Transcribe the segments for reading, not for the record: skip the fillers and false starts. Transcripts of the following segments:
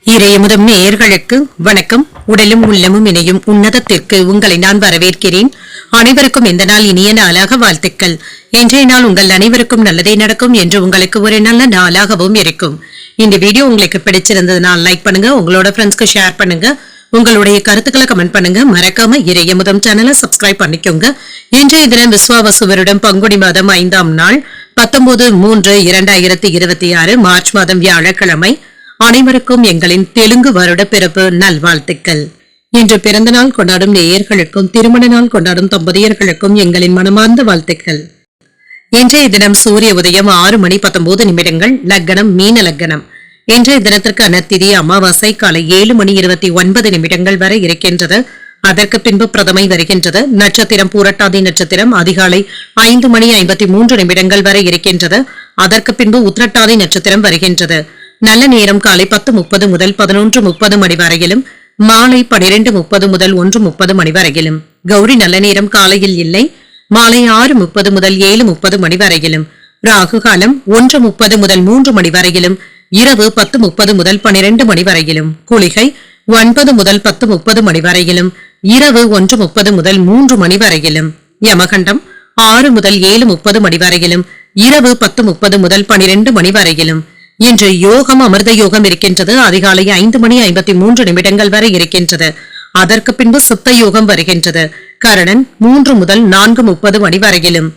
இறையமுதம் நேயர்களுக்கு வணக்கம். உடலும் உள்ளமும் இணையும் உன்னதத்திற்கு உங்களை நான் வரவேற்கிறேன். அனைவருக்கும் இந்த நாள் இனிய நாளாக வாழ்த்துக்கள். இன்றைய நாள் உங்கள் அனைவருக்கும் நல்லதே நடக்கும் என்று உங்களுக்கு ஒரு நல்ல நாளாகவும் இருக்கும். இந்த வீடியோ உங்களுக்கு பிடிச்சிருந்ததுனால் லைக் பண்ணுங்க, உங்களோட ஃப்ரெண்ட்ஸ்க்கு ஷேர் பண்ணுங்க, உங்களுடைய கருத்துக்களை கமெண்ட் பண்ணுங்க. மறக்காம இறையமுதம் சேனலை சப்ஸ்கிரைப் பண்ணிக்கோங்க. இன்றைய தினம் விஸ்வாவசு வருடம் பங்குனி மாதம் 5ஆம் நாள் 19/3/2026 மார்ச் மாதம் வியாழக்கிழமை. அனைவருக்கும் எங்களின் தெலுங்கு வருட பிறப்பு நல்வாழ்த்துக்கள். இன்று பிறந்த நாள் கொண்டாடும் நேயர்களுக்கும் திருமண நாள் கொண்டாடும் தம்பதியர்களுக்கும் எங்களின் மனமார்ந்த வாழ்த்துக்கள். இன்றைய தினம் சூரிய உதயம் 6:19 லக்னம் மீன லக்னம். இன்றைய தினத்திற்கான திதி அமாவாசை காலை 7:29 வரை இருக்கின்றது. அதற்கு பின்பு பிரதமை வருகின்றது. நட்சத்திரம் பூரட்டாதி நட்சத்திரம் அதிகாலை 5:53 வரை இருக்கின்றது. அதற்கு பின்பு உத்திரட்டாதி நட்சத்திரம் வருகின்றது. நல்ல நேரம் காலை 10:30 முதல் 11:30 மணி வரையிலும், மாலை 12:30 முதல் 1:30 மணி வரையிலும். கௌரி நல்ல நேரம் காலையில் இல்லை. மாலை 6:30 முதல் 7:30 மணி வரையிலும். ராகு காலம் 1:30 முதல் 3 மணி வரையிலும். இரவு 10:30 முதல் 12 மணி வரையிலும். குளிகை 9 முதல் 10:30 மணி வரையிலும். இரவு 1:30 முதல் 3 மணி வரையிலும். யமகண்டம் 6 முதல் 7:30 மணி வரையிலும். இரவு 10:30 முதல் 12 மணி வரையிலும். இன்று யோகம் அமிர்த யோகம் இருக்கின்றது. அதிகாலை 5:53 வரை இருக்கின்றது. அதற்கு பின்பு சித்த யோகம் வருகின்றது. கரணன் 3 முதல் 4:30 மணி வரையிலும்.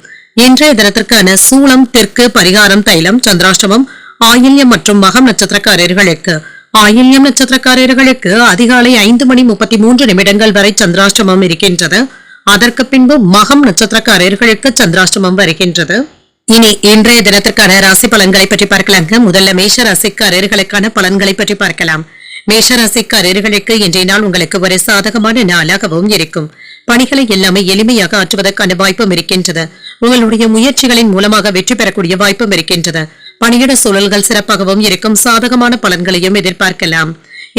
இன்றைய தினத்திற்கான சூளம் தெற்கு, பரிகாரம் தைலம். சந்திராஷ்டமம் ஆயில்யம் மற்றும் மகம் நட்சத்திரக்காரர்களுக்கு. ஆயில்யம் நட்சத்திரக்காரர்களுக்கு அதிகாலை 5:33 வரை சந்திராஷ்டமம் இருக்கின்றது. அதற்கு பின்பு மகம் நட்சத்திரக்காரர்களுக்கு சந்திராஷ்டமம் வருகின்றது. இனி இன்றைய தினத்திற்கான ராசி பலன்களை பற்றி பார்க்கலாங்க. முதல்ல மேஷ ராசிக்காரர்களுக்கான பலன்களை பற்றி பார்க்கலாம். மேஷ ராசிக்காரர்களுக்கு இன்றைய நாள் உங்களுக்கு ஒரு சாதகமான நாளாகவும் இருக்கும். பணிகளை எல்லாமே எளிமையாக ஆற்றுவதற்கான வாய்ப்பும் இருக்கின்றது. உங்களுடைய முயற்சிகளின் மூலமாக வெற்றி பெறக்கூடிய வாய்ப்பும் இருக்கின்றது. பணியிட சூழல்கள் சிறப்பாகவும் இருக்கும். சாதகமான பலன்களையும் எதிர்பார்க்கலாம்.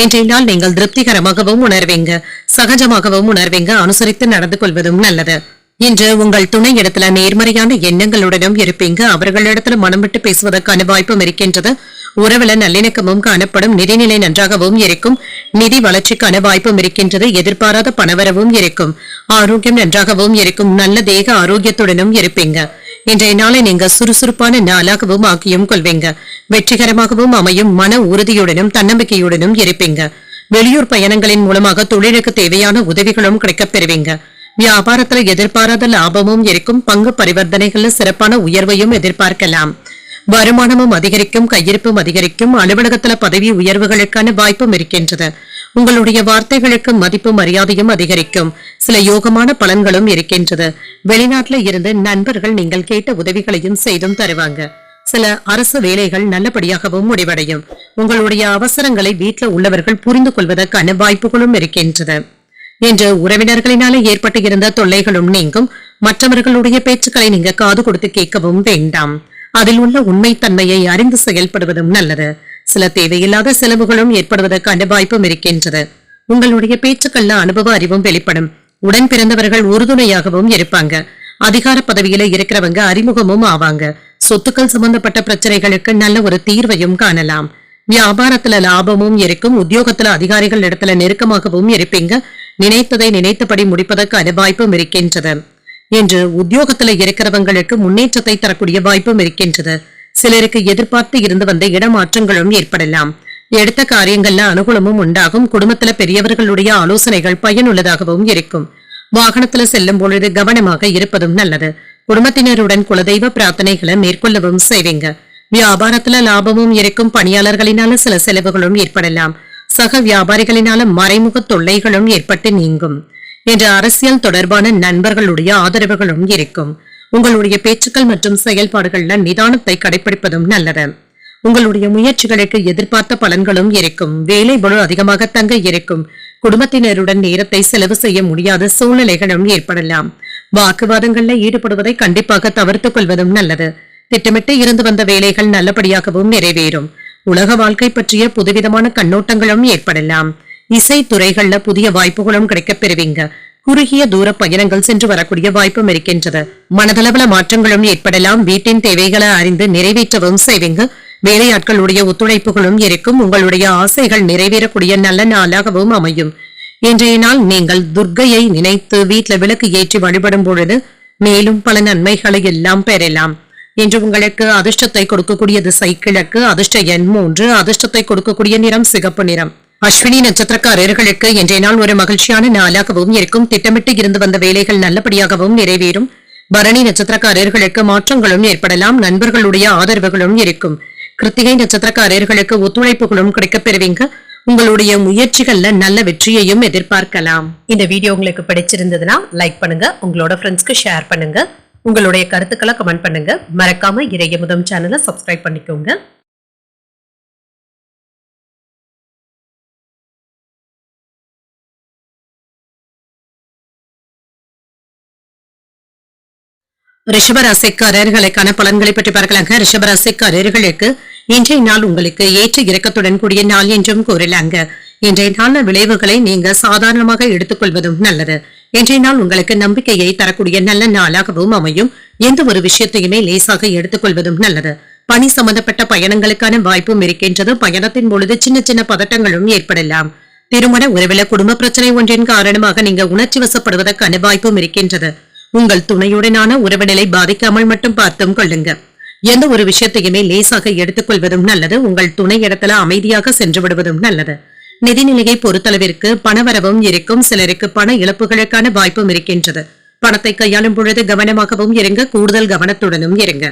இன்றைய நாள் நீங்கள் திருப்திகரமாகவும் உணர்வீங்க, சகஜமாகவும் உணர்வீங்க. அனுசரித்து நடந்து கொள்வதும் நல்லது. இன்று உங்கள் துணை இடத்துல நேர்மறையான எண்ணங்களுடனும் இருப்பீங்க. அவர்களிடத்துல மனம் விட்டு பேசுவதற்கான வாய்ப்பும் இருக்கின்றது. உறவுல நல்லிணக்கமும் காணப்படும். நிதிநிலை நன்றாகவும் இருக்கும். நிதி வளர்ச்சிக்கான வாய்ப்பும் இருக்கின்றது. எதிர்பாராத பணவரவும் இருக்கும். ஆரோக்கியம் நன்றாகவும் இருக்கும். நல்ல தேக ஆரோக்கியத்துடனும் இருப்பீங்க. இன்றைய நாளை நீங்க சுறுசுறுப்பான நாளாகவும் ஆக்கியும் கொள்வீங்க. வெற்றிகரமாகவும் அமையும். மன உறுதியுடனும் தன்னம்பிக்கையுடனும் இருப்பீங்க. வெளியூர் பயணங்களின் மூலமாக தொழிலுக்கு தேவையான உதவிகளும் கிடைக்கப் பெறுவீங்க. வியாபாரத்துல எதிர்பாராத லாபமும் இருக்கும். பங்கு பரிவர்த்தனைகள்ல சிறப்பான உயர்வையும் எதிர்பார்க்கலாம். வருமானமும் அதிகரிக்கும். கையிருப்பும் அதிகரிக்கும். அலுவலகத்துல பதவி உயர்வுகளுக்கான வாய்ப்பும் இருக்கின்றது. உங்களுடைய வார்த்தைகளுக்கு மதிப்பு மரியாதையும் அதிகரிக்கும். சில யோகமான பலன்களும் இருக்கின்றது. வெளிநாட்டுல இருந்து நண்பர்கள் நீங்கள் கேட்ட உதவிகளையும் செய்தும் தருவாங்க. சில அரசு வேலைகள் நல்லபடியாகவும் முடிவடையும். உங்களுடைய அவசரங்களை வீட்டுல உள்ளவர்கள் புரிந்து கொள்வதற்கான வாய்ப்புகளும் இருக்கின்றது. இன்று உறவினர்களினால ஏற்பட்டு இருந்த தொல்லைகளும் நீங்கும். மற்றவர்களுடைய பேச்சுக்களை நீங்க காது கொடுத்து கேட்கவும் வேண்டாம். அதில் உள்ள உண்மைத்தன்மையை அறிந்து செயல்படுவதும் நல்லது. சில தேவையில்லாத செலவுகளும் ஏற்படுவதற்கான வாய்ப்பும் இருக்கின்றது. உங்களுடைய பேச்சுக்கள்ல அனுபவ அறிவும் வெளிப்படும். உடன் பிறந்தவர்கள் உறுதுணையாகவும் இருப்பாங்க. அதிகார பதவியில இருக்கிறவங்க அறிமுகமும் ஆவாங்க. சொத்துக்கள் சம்பந்தப்பட்ட பிரச்சனைகளுக்கு நல்ல ஒரு தீர்வையும் காணலாம். வியாபாரத்துல லாபமும் இருக்கும். உத்தியோகத்துல அதிகாரிகள் இடத்துல நெருக்கமாகவும் இருப்பீங்க. நினைத்ததை நினைத்தபடி முடிப்பதற்கான வாய்ப்பும் இருக்கின்றது. என்று உத்தியோகத்துல இருக்கிறவங்களுக்கு முன்னேற்றத்தை தரக்கூடிய வாய்ப்பும் இருக்கின்றது. சிலருக்கு எதிர்பார்த்து இருந்து வந்த இடமாற்றங்களும் ஏற்படலாம். எடுத்த காரியங்கள்ல அனுகூலமும் உண்டாகும். குடும்பத்துல பெரியவர்களுடைய ஆலோசனைகள் பயனுள்ளதாகவும் இருக்கும். வாகனத்துல செல்லும் பொழுது கவனமாக இருப்பதும் நல்லது. குடும்பத்தினருடன் குலதெய்வ பிரார்த்தனைகளை மேற்கொள்ளவும் செய்வீங்க. வியாபாரத்துல லாபமும் இருக்கும். பணியாளர்களினால சில செலவுகளும் ஏற்படலாம். சக வியாபாரிகளினால மறைமுக தொல்லைகளும் ஏற்பட்டு நீங்கும். என்ற அரசியல் தொடர்பான நண்பர்களுடைய ஆதரவுகளும் இருக்கும். உங்களுடைய பேச்சுக்கள் மற்றும் செயல்பாடுகள்ல நிதானத்தை கடைபிடிப்பதும் நல்லது. உங்களுடைய முயற்சிகளுக்கு எதிர்பார்த்த பலன்களும் இருக்கும். வேலை பளு அதிகமாக தங்க இருக்கும். குடும்பத்தினருடன் நேரத்தை செலவு செய்ய முடியாத சூழ்நிலைகளும் ஏற்படலாம். வாக்குவாதங்கள்ல ஈடுபடுவதை கண்டிப்பாக தவிர்த்துக் கொள்வதும் நல்லது. திட்டமிட்டு இருந்து வந்த வேலைகள் நல்லபடியாகவும் நிறைவேறும். உலக வாழ்க்கை பற்றிய புதுவிதமான கண்ணோட்டங்களும் ஏற்படலாம். இசை துறைகள்ல புதிய வாய்ப்புகளும் கிடைக்கப் பெறுவீங்க. குறுகிய தூர பயணங்கள் சென்று வரக்கூடிய வாய்ப்பும் இருக்கின்றது. மனதளவுல மாற்றங்களும் ஏற்படலாம். வீட்டின் தேவைகளை அறிந்து நிறைவேற்றவும் செய்வீங்க. வேலையாட்களுடைய ஒத்துழைப்புகளும் இருக்கும். உங்களுடைய ஆசைகள் நிறைவேறக்கூடிய நல்ல நாளாகவும் அமையும். இன்றைய நாள் நீங்கள் துர்க்கையை நினைத்து வீட்டில் விளக்கு ஏற்றி வழிபடும் பொழுது மேலும் பல நன்மைகளை எல்லாம் பெறலாம். இன்று உங்களுக்கு அதிர்ஷ்டத்தை கொடுக்கக்கூடிய திசை கிழக்கு, அதிர்ஷ்ட எண் 3, அதிர்ஷ்டத்தை கொடுக்கக்கூடிய நிறம் சிகப்பு நிறம். அஸ்வினி நட்சத்திரக்காரர்களுக்கு இன்றைய நாள் ஒரு மகிழ்ச்சியான நாளாகவும் இருக்கும். திட்டமிட்டு இருந்து வந்த வேலைகள் நல்லபடியாகவும் நிறைவேறும். பரணி நட்சத்திரக்காரர்களுக்கு மாற்றங்களும் ஏற்படலாம். நண்பர்களுடைய ஆதரவுகளும் இருக்கும். கிருத்திகை நட்சத்திரக்காரர்களுக்கு ஒத்துழைப்புகளும் கிடைக்கப் பெறுவீங்க. உங்களுடைய முயற்சிகள்ல நல்ல வெற்றியையும் எதிர்பார்க்கலாம். இந்த வீடியோ உங்களுக்கு பிடிச்சிருந்ததுன்னா லைக் பண்ணுங்க, உங்களோட ஃப்ரெண்ட்ஸ்க்கு ஷேர் பண்ணுங்க, உங்களுடைய கருத்துக்களை கமெண்ட் பண்ணுங்க. மறக்காம இறையமுதம் சேனலை சப்ஸ்கிரைப் பண்ணிக்கோங்க. ரிஷபராசிக்காரர்களுக்கான பலன்களை பற்றி பார்க்கலாங்க. ரிஷபராசிக்காரர்களுக்கு இன்றைய நாள் உங்களுக்கு ஏற்ற இறக்கத்துடன் கூடிய நாள் என்றும் கூறலாங்க. இன்றைய நாள் விளைவுகளை நீங்க சாதாரணமாக எடுத்துக்கொள்வதும் நல்லது. இன்றைய நாள் உங்களுக்கு நம்பிக்கையை தரக்கூடிய நல்ல நாளாகவும் அமையும். எந்த ஒரு விஷயத்தையுமே லேசாக எடுத்துக்கொள்வதும் நல்லது. பணி சம்பந்தப்பட்ட பயணங்களுக்கான வாய்ப்பும் இருக்கின்றது. பயணத்தின் பொழுது சின்ன சின்ன பதட்டங்களும் ஏற்படலாம். திருமண உறவில குடும்ப பிரச்சனை ஒன்றின் காரணமாக நீங்க உணர்ச்சி வசப்படுவதற்கான வாய்ப்பும் இருக்கின்றது. உங்கள் துணையுடனான உறவு நிலை பாதிக்காமல் மட்டும் பார்த்தும் கொள்ளுங்க. எந்த ஒரு விஷயத்தையுமே லேசாக எடுத்துக்கொள்வதும் நல்லது. உங்கள் துணை இடத்துல அமைதியாக சென்று விடுவதும் நல்லது. நிதிநிலையை பொறுத்தளவிற்கு பணவரவும் இருக்கும். சிலருக்கு பண இழப்புகளுக்கான வாய்ப்பும் இருக்கின்றது. பணத்தை கையாளும் பொழுது கவனமாகவும் இருங்க, கூடுதல் கவனத்துடனும் இருங்க.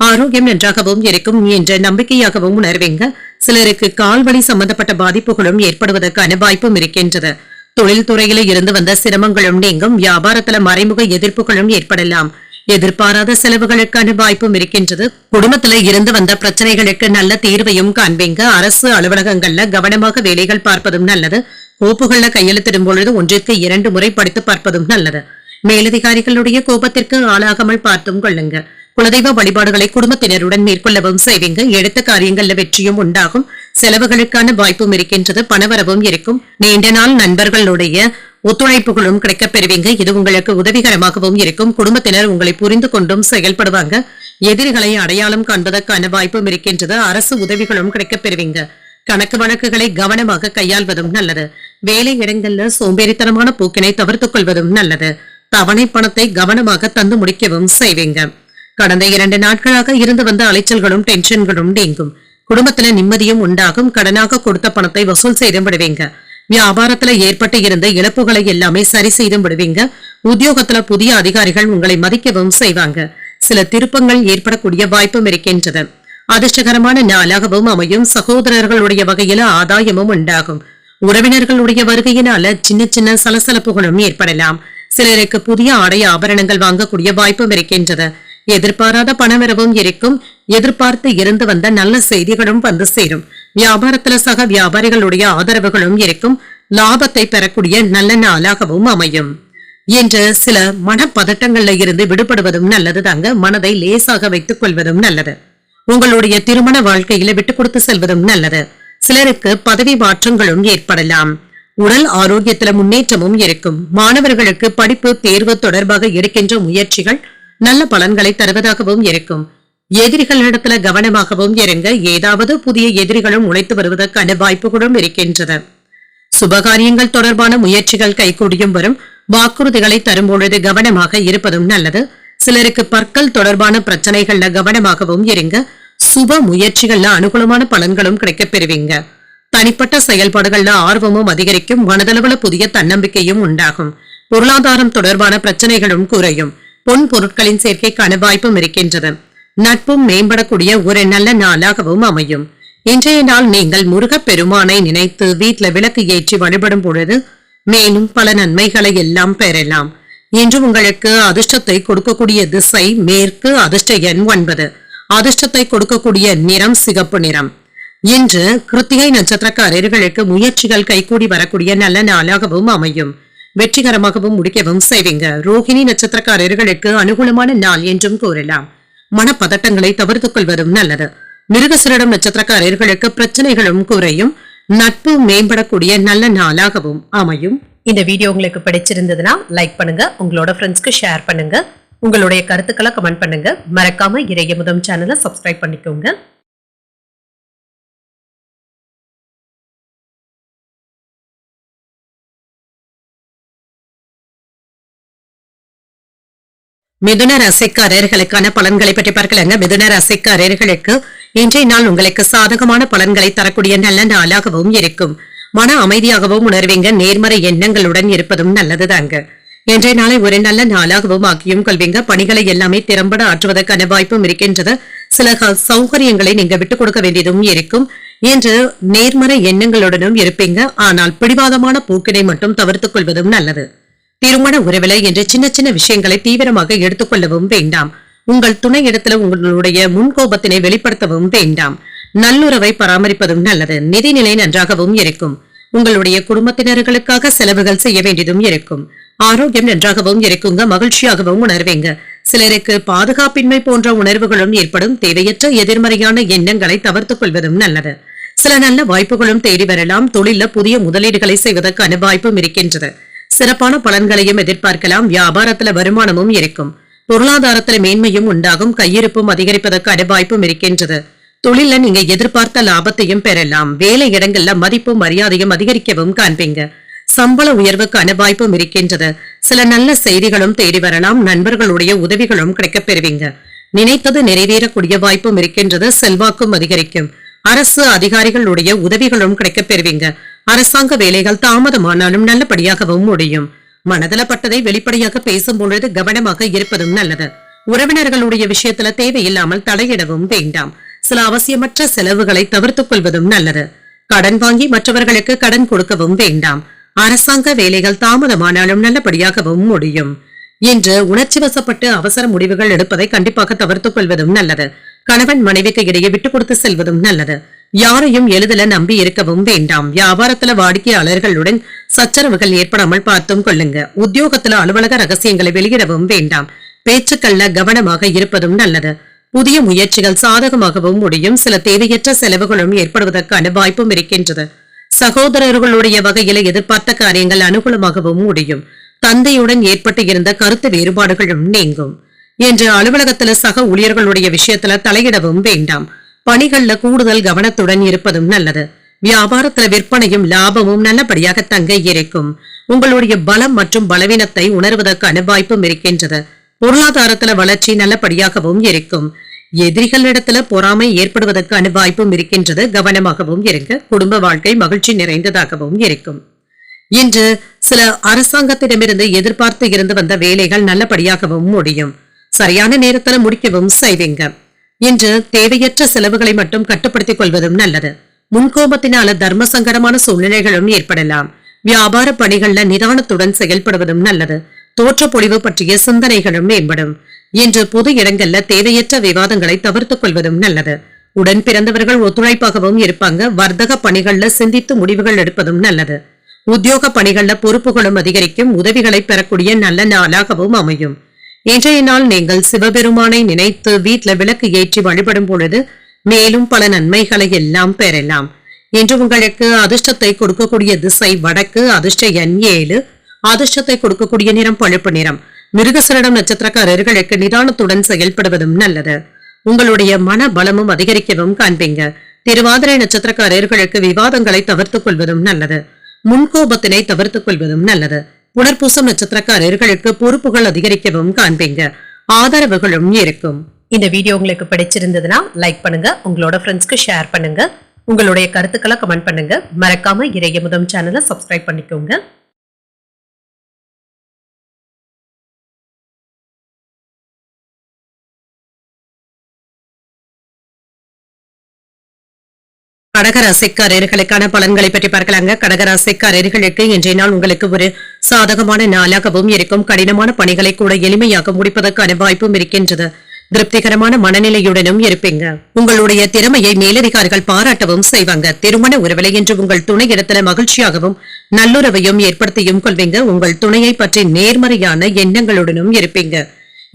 ஆரோக்கியம் நன்றாகவும் இருக்கும் என்ற நம்பிக்கையாகவும் உணர்வீங்க. சிலருக்கு கால்வலி சம்பந்தப்பட்ட பாதிப்புகளும் ஏற்படுவதற்கான வாய்ப்பும் இருக்கின்றது. தொழில் துறையில இருந்து வந்த சிரமங்களும் நீங்கும். வியாபாரத்துல மறைமுக எதிர்ப்புகளும் ஏற்படலாம். எதிர்பாராத செலவுகளுக்கான வாய்ப்பும் இருக்கின்றது. குடும்பத்துல இருந்து வந்த பிரச்சனைகளுக்கு நல்ல தீர்வையும் காண்பீங்க. அரசு அலுவலகங்கள்ல கவனமாக வேலைகள் பார்ப்பதும் நல்லது. கோப்புகள்ல கையெழுத்திடும் பொழுது 1க்கு 2 முறை படித்து பார்ப்பதும் நல்லது. மேலதிகாரிகளுடைய கோபத்திற்கு ஆளாகாமல் பார்த்தும் கொள்ளுங்க. குலதெய்வ வழிபாடுகளை குடும்பத்தினருடன் மேற்கொள்ளவும் செய்வீங்க. எடுத்த காரியங்கள்ல வெற்றியும் உண்டாகும். செலவுகளுக்கான வாய்ப்பும் இருக்கின்றது. பணவரவும் இருக்கும். நீண்ட நாள் நண்பர்களுடைய ஒத்துழைப்புகளும் கிடைக்கப் பெறுவீங்க. இது உங்களுக்கு உதவிகரமாகவும் இருக்கும். குடும்பத்தினர் உங்களை புரிந்து கொண்டும் செயல்படுவாங்க. எதிரிகளை அடையாளம் காண்பதற்கான வாய்ப்பும் இருக்கின்றது. அரசு உதவிகளும் கிடைக்கப் பெறுவீங்க. கணக்கு வழக்குகளை கவனமாக கையாள்வதும் நல்லது. வேலை இடங்கள்ல சோம்பேறித்தனமான போக்கினை தவிர்த்துக் கொள்வதும் நல்லது. தவணை பணத்தை கவனமாக தந்து முடிக்கவும் செய்வீங்க. கடந்த 2 நாட்களாக இருந்து வந்த அலைச்சல்களும் டென்ஷன்களும் நீங்கும். குடும்பத்துல நிம்மதியும் உண்டாகும். கடனாக கொடுத்த பணத்தை வசூல் செய்து விடுவீங்க. வியாபாரத்துல ஏற்பட்டு இருந்த இழப்புகளை எல்லாமே சரி செய்து விடுவீங்க. உத்தியோகத்துல புதிய அதிகாரிகள் உங்களை மதிக்கவும் செய்வாங்க. சில திருப்பங்கள் ஏற்படக்கூடிய வாய்ப்பும் இருக்கின்றது. அதிர்ஷ்டகரமான நாளாகவும் அமையும். சகோதரர்களுடைய வகையில ஆதாயமும் உண்டாகும். உறவினர்களுடைய வருகையினால சின்ன சின்ன சலசலப்புகளும் ஏற்படலாம். சிலருக்கு புதிய ஆடை ஆபரணங்கள் வாங்கக்கூடிய வாய்ப்பும் இருக்கின்றது. எதிர்பாராத பணவரவும் இருக்கும். எதிர்பார்த்து இருந்து வந்த நல்ல செய்திகளும் வந்து சேரும். வியாபாரத்துல சக வியாபாரிகளுடைய ஆதரவுகளும் இருக்கும். லாபத்தை பெறக்கூடிய நல்ல நாளாகவும் அமையும். என்று சில மனப்பதட்டங்கள்ல இருந்து விடுபடுவதும் நல்லது தாங்க. மனதை லேசாக வைத்துக் கொள்வதும் நல்லது. உங்களுடைய திருமண வாழ்க்கையில விட்டுக் கொடுத்து செல்வதும் நல்லது. சிலருக்கு பதவி மாற்றங்களும் ஏற்படலாம். உடல் ஆரோக்கியத்துல முன்னேற்றமும் இருக்கும். மாணவர்களுக்கு படிப்பு தேர்வு தொடர்பாக எடுக்கின்ற முயற்சிகள் நல்ல பலன்களை தருவதாகவும் இருக்கும். எதிரிகளிடத்துல கவனமாகவும் இருங்க. ஏதாவது புதிய எதிரிகளும் உழைத்து வருவதற்கான வாய்ப்புகளும் இருக்கின்றது. சுபகாரியங்கள் தொடர்பான முயற்சிகள் கைகூடியும் வரும். வாக்குறுதிகளை தரும்பொழுது கவனமாக இருப்பதும் நல்லது. சிலருக்கு பற்கள் தொடர்பான பிரச்சனைகள்ல கவனமாகவும் இருங்க. சுப முயற்சிகள்ல அனுகூலமான பலன்களும் கிடைக்கப் பெறுவீங்க. தனிப்பட்ட செயல்பாடுகள்ல ஆர்வமும் அதிகரிக்கும். மனதளவுல புதிய தன்னம்பிக்கையும் உண்டாகும். பொருளாதாரம் தொடர்பான பிரச்சனைகளும் குறையும். பொன் பொருட்களின் சேர்க்கைக்கான வாய்ப்பும் இருக்கின்றது. நட்பும் மேம்படக்கூடிய ஒரு நல்ல நாளாகவும் அமையும். இன்றைய நாள் நீங்கள் முருகப் பெருமானை நினைத்து வீட்டுல விளக்கு ஏற்றி வழிபடும் பொழுது மேலும் பல நன்மைகளை எல்லாம் பெறலாம். இன்று உங்களுக்கு அதிர்ஷ்டத்தை கொடுக்கக்கூடிய திசை மேற்கு, அதிர்ஷ்ட எண் 9, அதிர்ஷ்டத்தை கொடுக்கக்கூடிய நிறம் சிகப்பு நிறம். இன்று கிருத்திகை நட்சத்திரக்காரர்களுக்கு முயற்சிகள் கைகூடி வரக்கூடிய நல்ல நாளாகவும் அமையும். வெற்றிகரமாகவும் முடிக்கவும் செய்வீங்க. ரோஹிணி நட்சத்திரக்காரர்களுக்கு அனுகூலமான நாள் என்றும் கூறலாம். மனப்பதட்டங்களை தவிர்த்துக் கொள்வதும் நல்லது. மிருகசீரிடம் நட்சத்திரக்காரர்களுக்கு பிரச்சனைகளும் குறையும். நட்பு மேம்படக்கூடிய நல்ல நாளாகவும் அமையும். இந்த வீடியோ உங்களுக்கு பிடிச்சிருந்ததுன்னா லைக் பண்ணுங்க, உங்களோட ஃப்ரெண்ட்ஸ்க்கு ஷேர் பண்ணுங்க, உங்களுடைய கருத்துக்களை கமெண்ட் பண்ணுங்க. மறக்காம இறையமுதம் சேனலை சப்ஸ்கிரைப் பண்ணிக்கோங்க. மிதுன ராசிக்காரர்களுக்கான பலன்களை பற்றி பார்க்கலாங்க. மிதுன ராசிக்காரர்களுக்கு இன்றைய நாள் உங்களுக்கு சாதகமான பலன்களை தரக்கூடிய நல்ல நாளாகவும் இருக்கும். மன அமைதியாகவும் உணர்வீங்க. நேர்மறை எண்ணங்களுடன் இருப்பதும் நல்லதுதாங்க. இன்றைய நாளை ஒரு நல்ல நாளாகவும் ஆக்கியும் கொள்வீங்க. பணிகளை எல்லாமே திறம்பட ஆற்றுவதற்கான வாய்ப்பும் இருக்கின்றது. சில சௌகரியங்களை நீங்க விட்டுக் கொடுக்க வேண்டியதும் இருக்கும் என்று நேர்மறை எண்ணங்களுடனும் இருப்பீங்க. ஆனால் பிடிவாதமான போக்கினை மட்டும் தவிர்த்துக் கொள்வதும் நல்லது. திருமண உறவிலை என்று சின்ன சின்ன விஷயங்களை தீவிரமாக எடுத்துக்கொள்ளவும் வேண்டாம். உங்கள் துணை இடத்துல உங்களுடைய முன்கோபத்தினை வெளிப்படுத்தவும் வேண்டாம். நல்லுறவை பராமரிப்பதும் நல்லது. நிதிநிலை நன்றாகவும் இருக்கும். உங்களுடைய குடும்பத்தினர்களுக்காக செலவுகள் செய்ய வேண்டியதும் இருக்கும். ஆரோக்கியம் நன்றாகவும் இருக்குங்க. மகிழ்ச்சியாகவும் உணர்வீங்க. சிலருக்கு பாதுகாப்பின்மை போன்ற உணர்வுகளும் ஏற்படும். தேவையற்ற எதிர்மறையான எண்ணங்களை தவிர்த்துக் கொள்வதும் நல்லது. சில நல்ல வாய்ப்புகளும் தேடி வரலாம். தொழில புதிய முதலீடுகளை செய்வதற்கான வாய்ப்பும் இருக்கின்றது. சிறப்பான பலன்களையும் எதிர்பார்க்கலாம். வியாபாரத்துல வருமானமும் இருக்கும். பொருளாதாரத்துல மேன்மையும் உண்டாகும். கையிருப்பும் அதிகரிப்பதற்கான வாய்ப்பும் இருக்கின்றது. தொழில நீங்க எதிர்பார்த்த லாபத்தையும் பெறலாம். வேலை இடங்கள்ல மதிப்பும் மரியாதையும் அதிகரிக்கவும் காண்பீங்க. சம்பள உயர்வுக்கான வாய்ப்பும் இருக்கின்றது. சில நல்ல செய்திகளும் தேடி வரலாம். நண்பர்களுடைய உதவிகளும் கிடைக்கப் பெறுவீங்க. நினைத்தது நிறைவேறக்கூடிய வாய்ப்பும் இருக்கின்றது. செல்வாக்கும் அதிகரிக்கும். அரசு அதிகாரிகளுடைய உதவிகளும் கிடைக்கப் பெறுவீங்க. அரசாங்க வேலைகள் தாமதமானாலும் நல்லபடியாகவும் முடியும். மனதில பட்டதை வெளிப்படையாக பேசும் பொழுது கவனமாக இருப்பதும் நல்லது. உறவினர்களுடைய விஷயத்துல தேவையில்லாமல் தலையிடவும் வேண்டாம். சில அவசியமற்ற செலவுகளை தவிர்த்துக் கொள்வதும் நல்லது. கடன் வாங்கி மற்றவர்களுக்கு கடன் கொடுக்கவும் வேண்டாம். அரசாங்க வேலைகள் தாமதமானாலும் நல்லபடியாகவும் முடியும். இன்று உணர்ச்சி வசப்பட்டு அவசர முடிவுகள் எடுப்பதை கண்டிப்பாக தவிர்த்துக் கொள்வதும் நல்லது. கணவன் மனைவிக்கு இடையே விட்டுக் கொடுத்து செல்வதும் நல்லது. யாரையும் எளிதில நம்பி இருக்கவும் வேண்டாம். வியாபாரத்துல வாடிக்கையாளர்களுடன் சச்சரவுகள் ஏற்படாமல் பார்த்தும் கொள்ளுங்க. உத்தியோகத்துல அலுவலக ரகசியங்களை வெளியிடவும் வேண்டாம். பேச்சுக்கள்ல கவனமாக இருப்பதும் நல்லது. புதிய முயற்சிகள் சாதகமாகவும் முடியும். சில தேவையற்ற செலவுகளும் ஏற்படுவதற்கான வாய்ப்பும் இருக்கின்றது. சகோதரர்களுடைய வகையில எதிர்பார்த்த காரியங்கள் அனுகூலமாகவும் முடியும். தந்தையுடன் ஏற்பட்டு இருந்த கருத்து வேறுபாடுகளும் நீங்கும். என்று அலுவலகத்துல சக ஊழியர்களுடைய விஷயத்துல தலையிடவும் வேண்டாம். பணிகள்ல கூடுதல் கவனத்துடன் இருப்பதும் நல்லது. வியாபாரத்துல விற்பனையும் லாபமும் நல்லபடியாக தங்க இருக்கும். உங்களுடைய பலம் மற்றும் பலவீனத்தை உணர்வதற்கான வாய்ப்பும் இருக்கின்றது. பொருளாதாரத்துல வளர்ச்சி நல்லபடியாகவும் இருக்கும். எதிரிகளிடத்துல பொறாமை ஏற்படுவதற்கான வாய்ப்பும் இருக்கின்றது. கவனமாகவும் இருங்க. குடும்ப வாழ்க்கை மகிழ்ச்சி நிறைந்ததாகவும் இருக்கும். இன்று சில அரசாங்கத்திடமிருந்து எதிர்பார்த்து இருந்து வந்த வேலைகள் நல்லபடியாகவும் முடியும். சரியான நேரத்துல முடிக்கவும் செய்வீங்க. இன்று தேவையற்ற செலவுகளை மட்டும் கட்டுப்படுத்திக் கொள்வதும் நல்லது. முன்கோபத்தினால தர்ம சங்கடமான சூழ்நிலைகளும் ஏற்படலாம். வியாபார பணிகள்ல நிதானத்துடன் செயல்படுவதும் நல்லது. தோற்ற பொழிவு பற்றிய சிந்தனைகளும் மேம்படும். இன்று பொது இடங்கள்ல தேவையற்ற விவாதங்களை தவிர்த்துக் கொள்வதும் நல்லது. உடன் பிறந்தவர்கள் ஒத்துழைப்பாகவும் இருப்பாங்க. வர்த்தக பணிகள்ல சிந்தித்து முடிவுகள் எடுப்பதும் நல்லது. உத்தியோக பணிகள்ல பொறுப்புகளும் அதிகரிக்கும். உதவிகளை பெறக்கூடிய நல்ல நாளாகவும் அமையும். இன்றைய நாள் நீங்கள் சிவபெருமானை நினைத்து வீட்டுல விளக்கு ஏற்றி வழிபடும் பொழுது மேலும் பல நன்மைகளை எல்லாம் பெறலாம். இன்று உங்களுக்கு அதிர்ஷ்டத்தை கொடுக்கக்கூடிய திசை வடக்கு. அதிர்ஷ்ட எண் 7. அதிர்ஷ்டத்தை கொடுக்கக்கூடிய நிறம் பழுப்பு நிறம். மிருகசரிடம் நட்சத்திரக்காரர்களுக்கு நிதானத்துடன் செயல்படுவதும் நல்லது. உங்களுடைய மன பலமும் அதிகரிக்கவும் காண்பீங்க. திருவாதிரை நட்சத்திரக்காரர்களுக்கு விவாதங்களை தவிர்த்துக் கொள்வதும் நல்லது. முன்கோபத்தினை தவிர்த்துக் கொள்வதும் நல்லது. புனர்பூசம் நட்சத்திரக்காரர்களுக்கு பொறுப்புகள் அதிகரிக்கவும் காண்பீங்க. ஆதரவுகளும் இருக்கும். இந்த வீடியோ உங்களுக்கு பிடிச்சிருந்ததுன்னா லைக் பண்ணுங்க. உங்களோட ஃப்ரெண்ட்ஸ்க்கு ஷேர் பண்ணுங்க. உங்களுடைய கருத்துக்களை கமெண்ட் பண்ணுங்க. மறக்காம இறையமுதம் சேனலை சப்ஸ்கிரைப் பண்ணிக்கோங்க. கடகராசிக்காரர்களுக்கான பலன்களை பற்றி பார்க்கலாங்க. கடகராசிக்காரர்களுக்கு இன்றைய நாள் உங்களுக்கு ஒரு சாதகமான நாளாகவும் இருக்கும். கடினமான பணிகளை கூட எளிமையாக முடிப்பதற்கான வாய்ப்பும் இருக்கின்றது. திருப்திகரமான மனநிலையுடனும் இருப்பீங்க. உங்களுடைய திறமையை மேலதிகாரிகள் பாராட்டவும் செய்வாங்க. திருமண உறவிலை என்று உங்கள் துணை இடத்துல மகிழ்ச்சியாகவும் நல்லுறவையும் ஏற்படுத்தியும் கொள்வீங்க. உங்கள் துணையை பற்றி நேர்மறையான எண்ணங்களுடனும் இருப்பீங்க.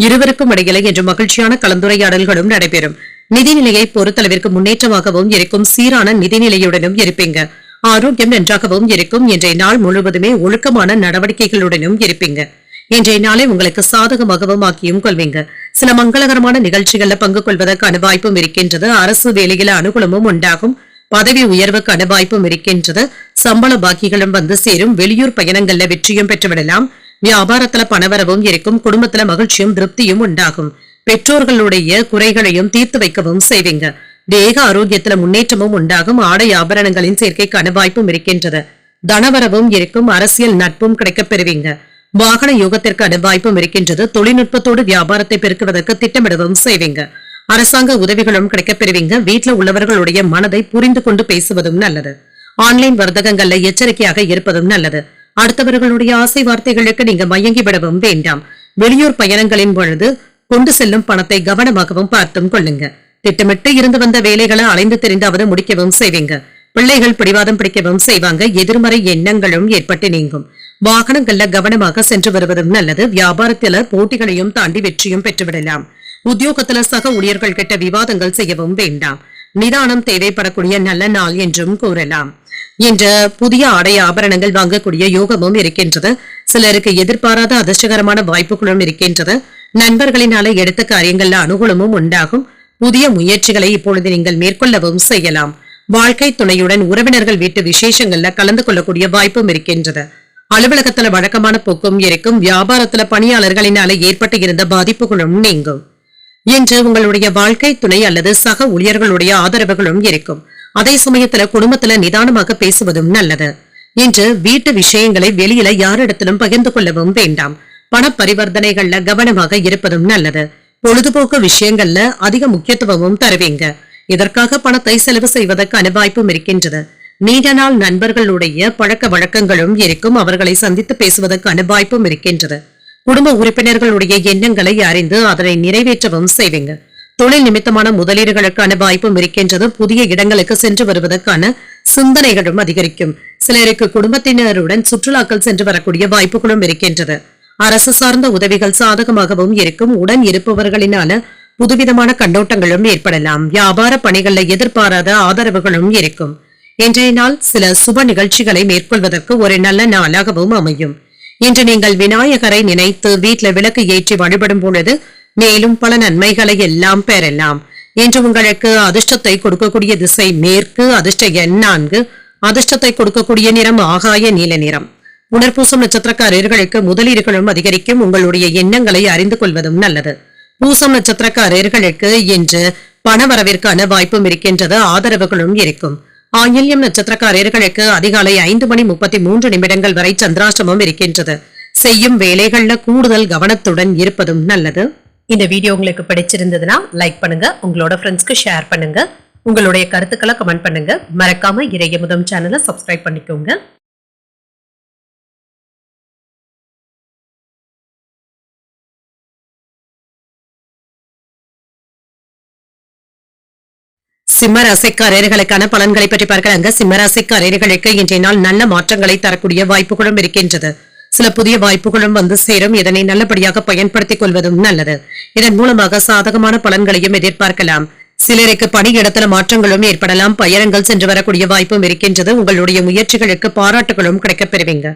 இருவருக்கும் இடையில என்று மகிழ்ச்சியான கலந்துரையாடல்களும் நடைபெறும். நிதிநிலையை பொறுத்தளவிற்கு முன்னேற்றமாகவும் இருக்கும். சீரான நிதிநிலையுடனும் இருப்பீங்க. ஆரோக்கியம் நன்றாகவும் இருக்கும். இன்றைய நாள் முழுவதுமே ஒழுக்கமான நடவடிக்கைகளுடனும் இருப்பீங்க. இன்றைய நாளை உங்களுக்கு சாதகமாகவும் ஆக்கியும் கொள்வீங்க. சில மங்களகரமான நிகழ்ச்சிகள்ல பங்கு கொள்வதற்கான வாய்ப்பும் இருக்கின்றது. அரசு வேலையில அனுகூலமும் உண்டாகும். பதவி உயர்வுக்கான வாய்ப்பும் இருக்கின்றது. சம்பள பாக்கிகளும் வந்து சேரும். வெளியூர் பயணங்கள்ல வெற்றியும் பெற்றுவிடலாம். வியாபாரத்துல பணவரவும் இருக்கும். குடும்பத்துல மகிழ்ச்சியும் திருப்தியும் உண்டாகும். பெற்றோர்களுடைய குறைகளையும் தீர்த்து வைக்கவும் செய்வீங்க. தேக ஆரோக்கியத்துல முன்னேற்றமும் உண்டாகும். ஆடை ஆபரணங்களின் சேர்க்கைக்கான வாய்ப்பும் இருக்கின்றது. தனவரவும் இருக்கும். அரசியல் நட்பும் கிடைக்கப் பெறுவீங்க. வாகன யோகத்திற்கான வாய்ப்பும் இருக்கின்றது. தொழில்நுட்பத்தோடு வியாபாரத்தை பெருக்குவதற்கு திட்டமிடவும் செய்வீங்க. அரசாங்க உதவிகளும் கிடைக்கப் பெறுவீங்க. வீட்டில் உள்ளவர்களுடைய மனதை புரிந்து கொண்டு பேசுவதும் நல்லது. ஆன்லைன் வர்த்தகங்கள்ல எச்சரிக்கையாக இருப்பதும் நல்லது. அடுத்தவர்களுடைய ஆசை வார்த்தைகளுக்கு நீங்க மயங்கி விடவும் வேண்டாம். வெளியூர் பயணங்களின் பொழுது கொண்டு செல்லும் பணத்தை கவனமாகவும் பார்த்தும் கொள்ளுங்க. திட்டமிட்டு இருந்து வந்த வேலைகளை அலைந்து தெரிந்தாவது முடிக்கவும் செய்வீங்க. பிள்ளைகள் பிடிவாதம் பிடிக்கவும் செய்வாங்க. எதிர்மறை எண்ணங்களும் ஏற்பட்டு நீங்கும். வாகனங்கள்ல கவனமாக சென்று வருவதும் நல்லது. வியாபாரத்தில போட்டிகளையும் தாண்டி வெற்றியும் பெற்றுவிடலாம். உத்தியோகத்துல சக ஊழியர்கள் கிட்ட விவாதங்கள் செய்யவும் வேண்டாம். நிதானம் தேவைப்படக்கூடிய நல்ல நாள் என்றும் கூறலாம். என்ற புதிய ஆடை ஆபரணங்கள் வாங்கக்கூடிய யோகமும் இருக்கின்றது. சிலருக்கு எதிர்பாராத அதிர்ஷ்டகரமான வாய்ப்புகளும் இருக்கின்றது. நண்பர்களினால எடுத்த காரியங்கள்ல அனுகூலமும் உண்டாகும். புதிய முயற்சிகளை இப்பொழுது நீங்கள் மேற்கொள்ளவும் செய்யலாம். வாழ்க்கை துணையுடன் உறவினர்கள் வீட்டு விசேஷங்கள்ல கலந்து கொள்ளக்கூடிய வாய்ப்பும் இருக்கின்றது. அலுவலகத்துல வழக்கமான போக்கும் இருக்கும். வியாபாரத்துல பணியாளர்களினால ஏற்பட்டு இருந்த பாதிப்புகளும் நீங்கும். என்று உங்களுடைய வாழ்க்கை துணை அல்லது சக ஊழியர்களுடைய ஆதரவுகளும் இருக்கும். அதே சமயத்துல குடும்பத்துல நிதானமாக பேசுவதும் நல்லது. இன்று வீட்டு விஷயங்களை வெளியில யாரிடத்திலும் பகிர்ந்து கொள்ளவும் வேண்டாம். பண பரிவர்த்தனைகள்ல கவனமாக இருப்பதும் நல்லது. பொழுதுபோக்கு விஷயங்கள்ல அதிக முக்கியத்துவமும் தருவீங்க. இதற்காக பணத்தை செலவு செய்வதற்கான வாய்ப்பும் இருக்கின்றது. நீண்ட நாள் நண்பர்களுடைய பழக்க வழக்கங்களும் இருக்கும். அவர்களை சந்தித்து பேசுவதற்கான வாய்ப்பும் இருக்கின்றது. குடும்ப உறுப்பினர்களுடைய எண்ணங்களை அறிந்து அதனை நிறைவேற்றவும் செய்வீங்க. தொழில் நிமித்தமான முதலீடுகளுக்கான வாய்ப்பும் இருக்கின்றது. புதிய இடங்களுக்கு சென்று வருவதற்கான சிந்தனைகளும் அதிகரிக்கும். சிலருக்கு குடும்பத்தினருடன் சுற்றுலாக்கள் சென்று வரக்கூடிய வாய்ப்புகளும் இருக்கின்றது. அரசு சார்ந்த உதவிகள் சாதகமாகவும் இருக்கும். உடன் இருப்பவர்களினால புதுவிதமான கண்ணோட்டங்களும் ஏற்படலாம். வியாபார பணிகள்ல எதிர்பாராத ஆதரவுகளும் இருக்கும். இன்றைய நாள் சில சுப நிகழ்ச்சிகளை மேற்கொள்வதற்கு ஒரு நல்ல நாளாகவும் அமையும். இன்று நீங்கள் விநாயகரை நினைத்து வீட்டில் விளக்கு ஏற்றி வழிபடும் பொழுது மேலும் பல நன்மைகளை எல்லாம் பெறலாம். இன்று உங்களுக்கு அதிர்ஷ்டத்தை கொடுக்கக்கூடிய திசை மேற்கு. அதிர்ஷ்ட எண் 4. அதிர்ஷ்டத்தை கொடுக்கக்கூடிய நிறம் ஆகாய நீல நிறம். புனர்பூசம் நட்சத்திரக்காரர்களுக்கு முதலீடுகளும் அதிகரிக்கும். உங்களுடைய எண்ணங்களை அறிந்து கொள்வதும் நல்லது. பூசம் நட்சத்திரக்காரர்களுக்கு இன்று பணவரவிற்கான வாய்ப்பும் இருக்கின்றது. ஆதரவுகளும் இருக்கும். ஆயில்யம் நட்சத்திரக்காரர்களுக்கு அதிகாலை 5:33 வரை சந்திராஷ்டமம் இருக்கின்றது. செய்யும் வேலைகள்ல கூடுதல் கவனத்துடன் இருப்பதும் நல்லது. இந்த வீடியோ உங்களுக்கு பிடிச்சிருந்ததுன்னா லைக் பண்ணுங்க. உங்களோட ஃப்ரெண்ட்ஸ்க்கு ஷேர் பண்ணுங்க. உங்களுடைய கருத்துக்களை கமெண்ட் பண்ணுங்க. மறக்காம இறையமுதம் சேனலை சப்ஸ்கிரைப் பண்ணிக்கோங்க. சிம்மராசிக்காரர்களுக்கான பலன்களை பற்றி பார்க்கலாங்க. சிம்மராசிக்காரர்களுக்கு இன்றைய நாள் நல்ல மாற்றங்களை தரக்கூடிய வாய்ப்புகளும் இருக்கின்றது. சில புதிய வாய்ப்புகளும் வந்து சேரும். இதனை நல்லபடியாக பயன்படுத்திக் கொள்வதும் நல்லது. இதன் மூலமாக சாதகமான பலன்களையும் எதிர்பார்க்கலாம். சிலருக்கு பணியிடத்துல மாற்றங்களும் ஏற்படலாம். பயணங்கள் சென்று வரக்கூடிய வாய்ப்பும் இருக்கின்றது. உங்களுடைய முயற்சிகளுக்கு பாராட்டுகளும் கிடைக்கப் பெறுவீங்க.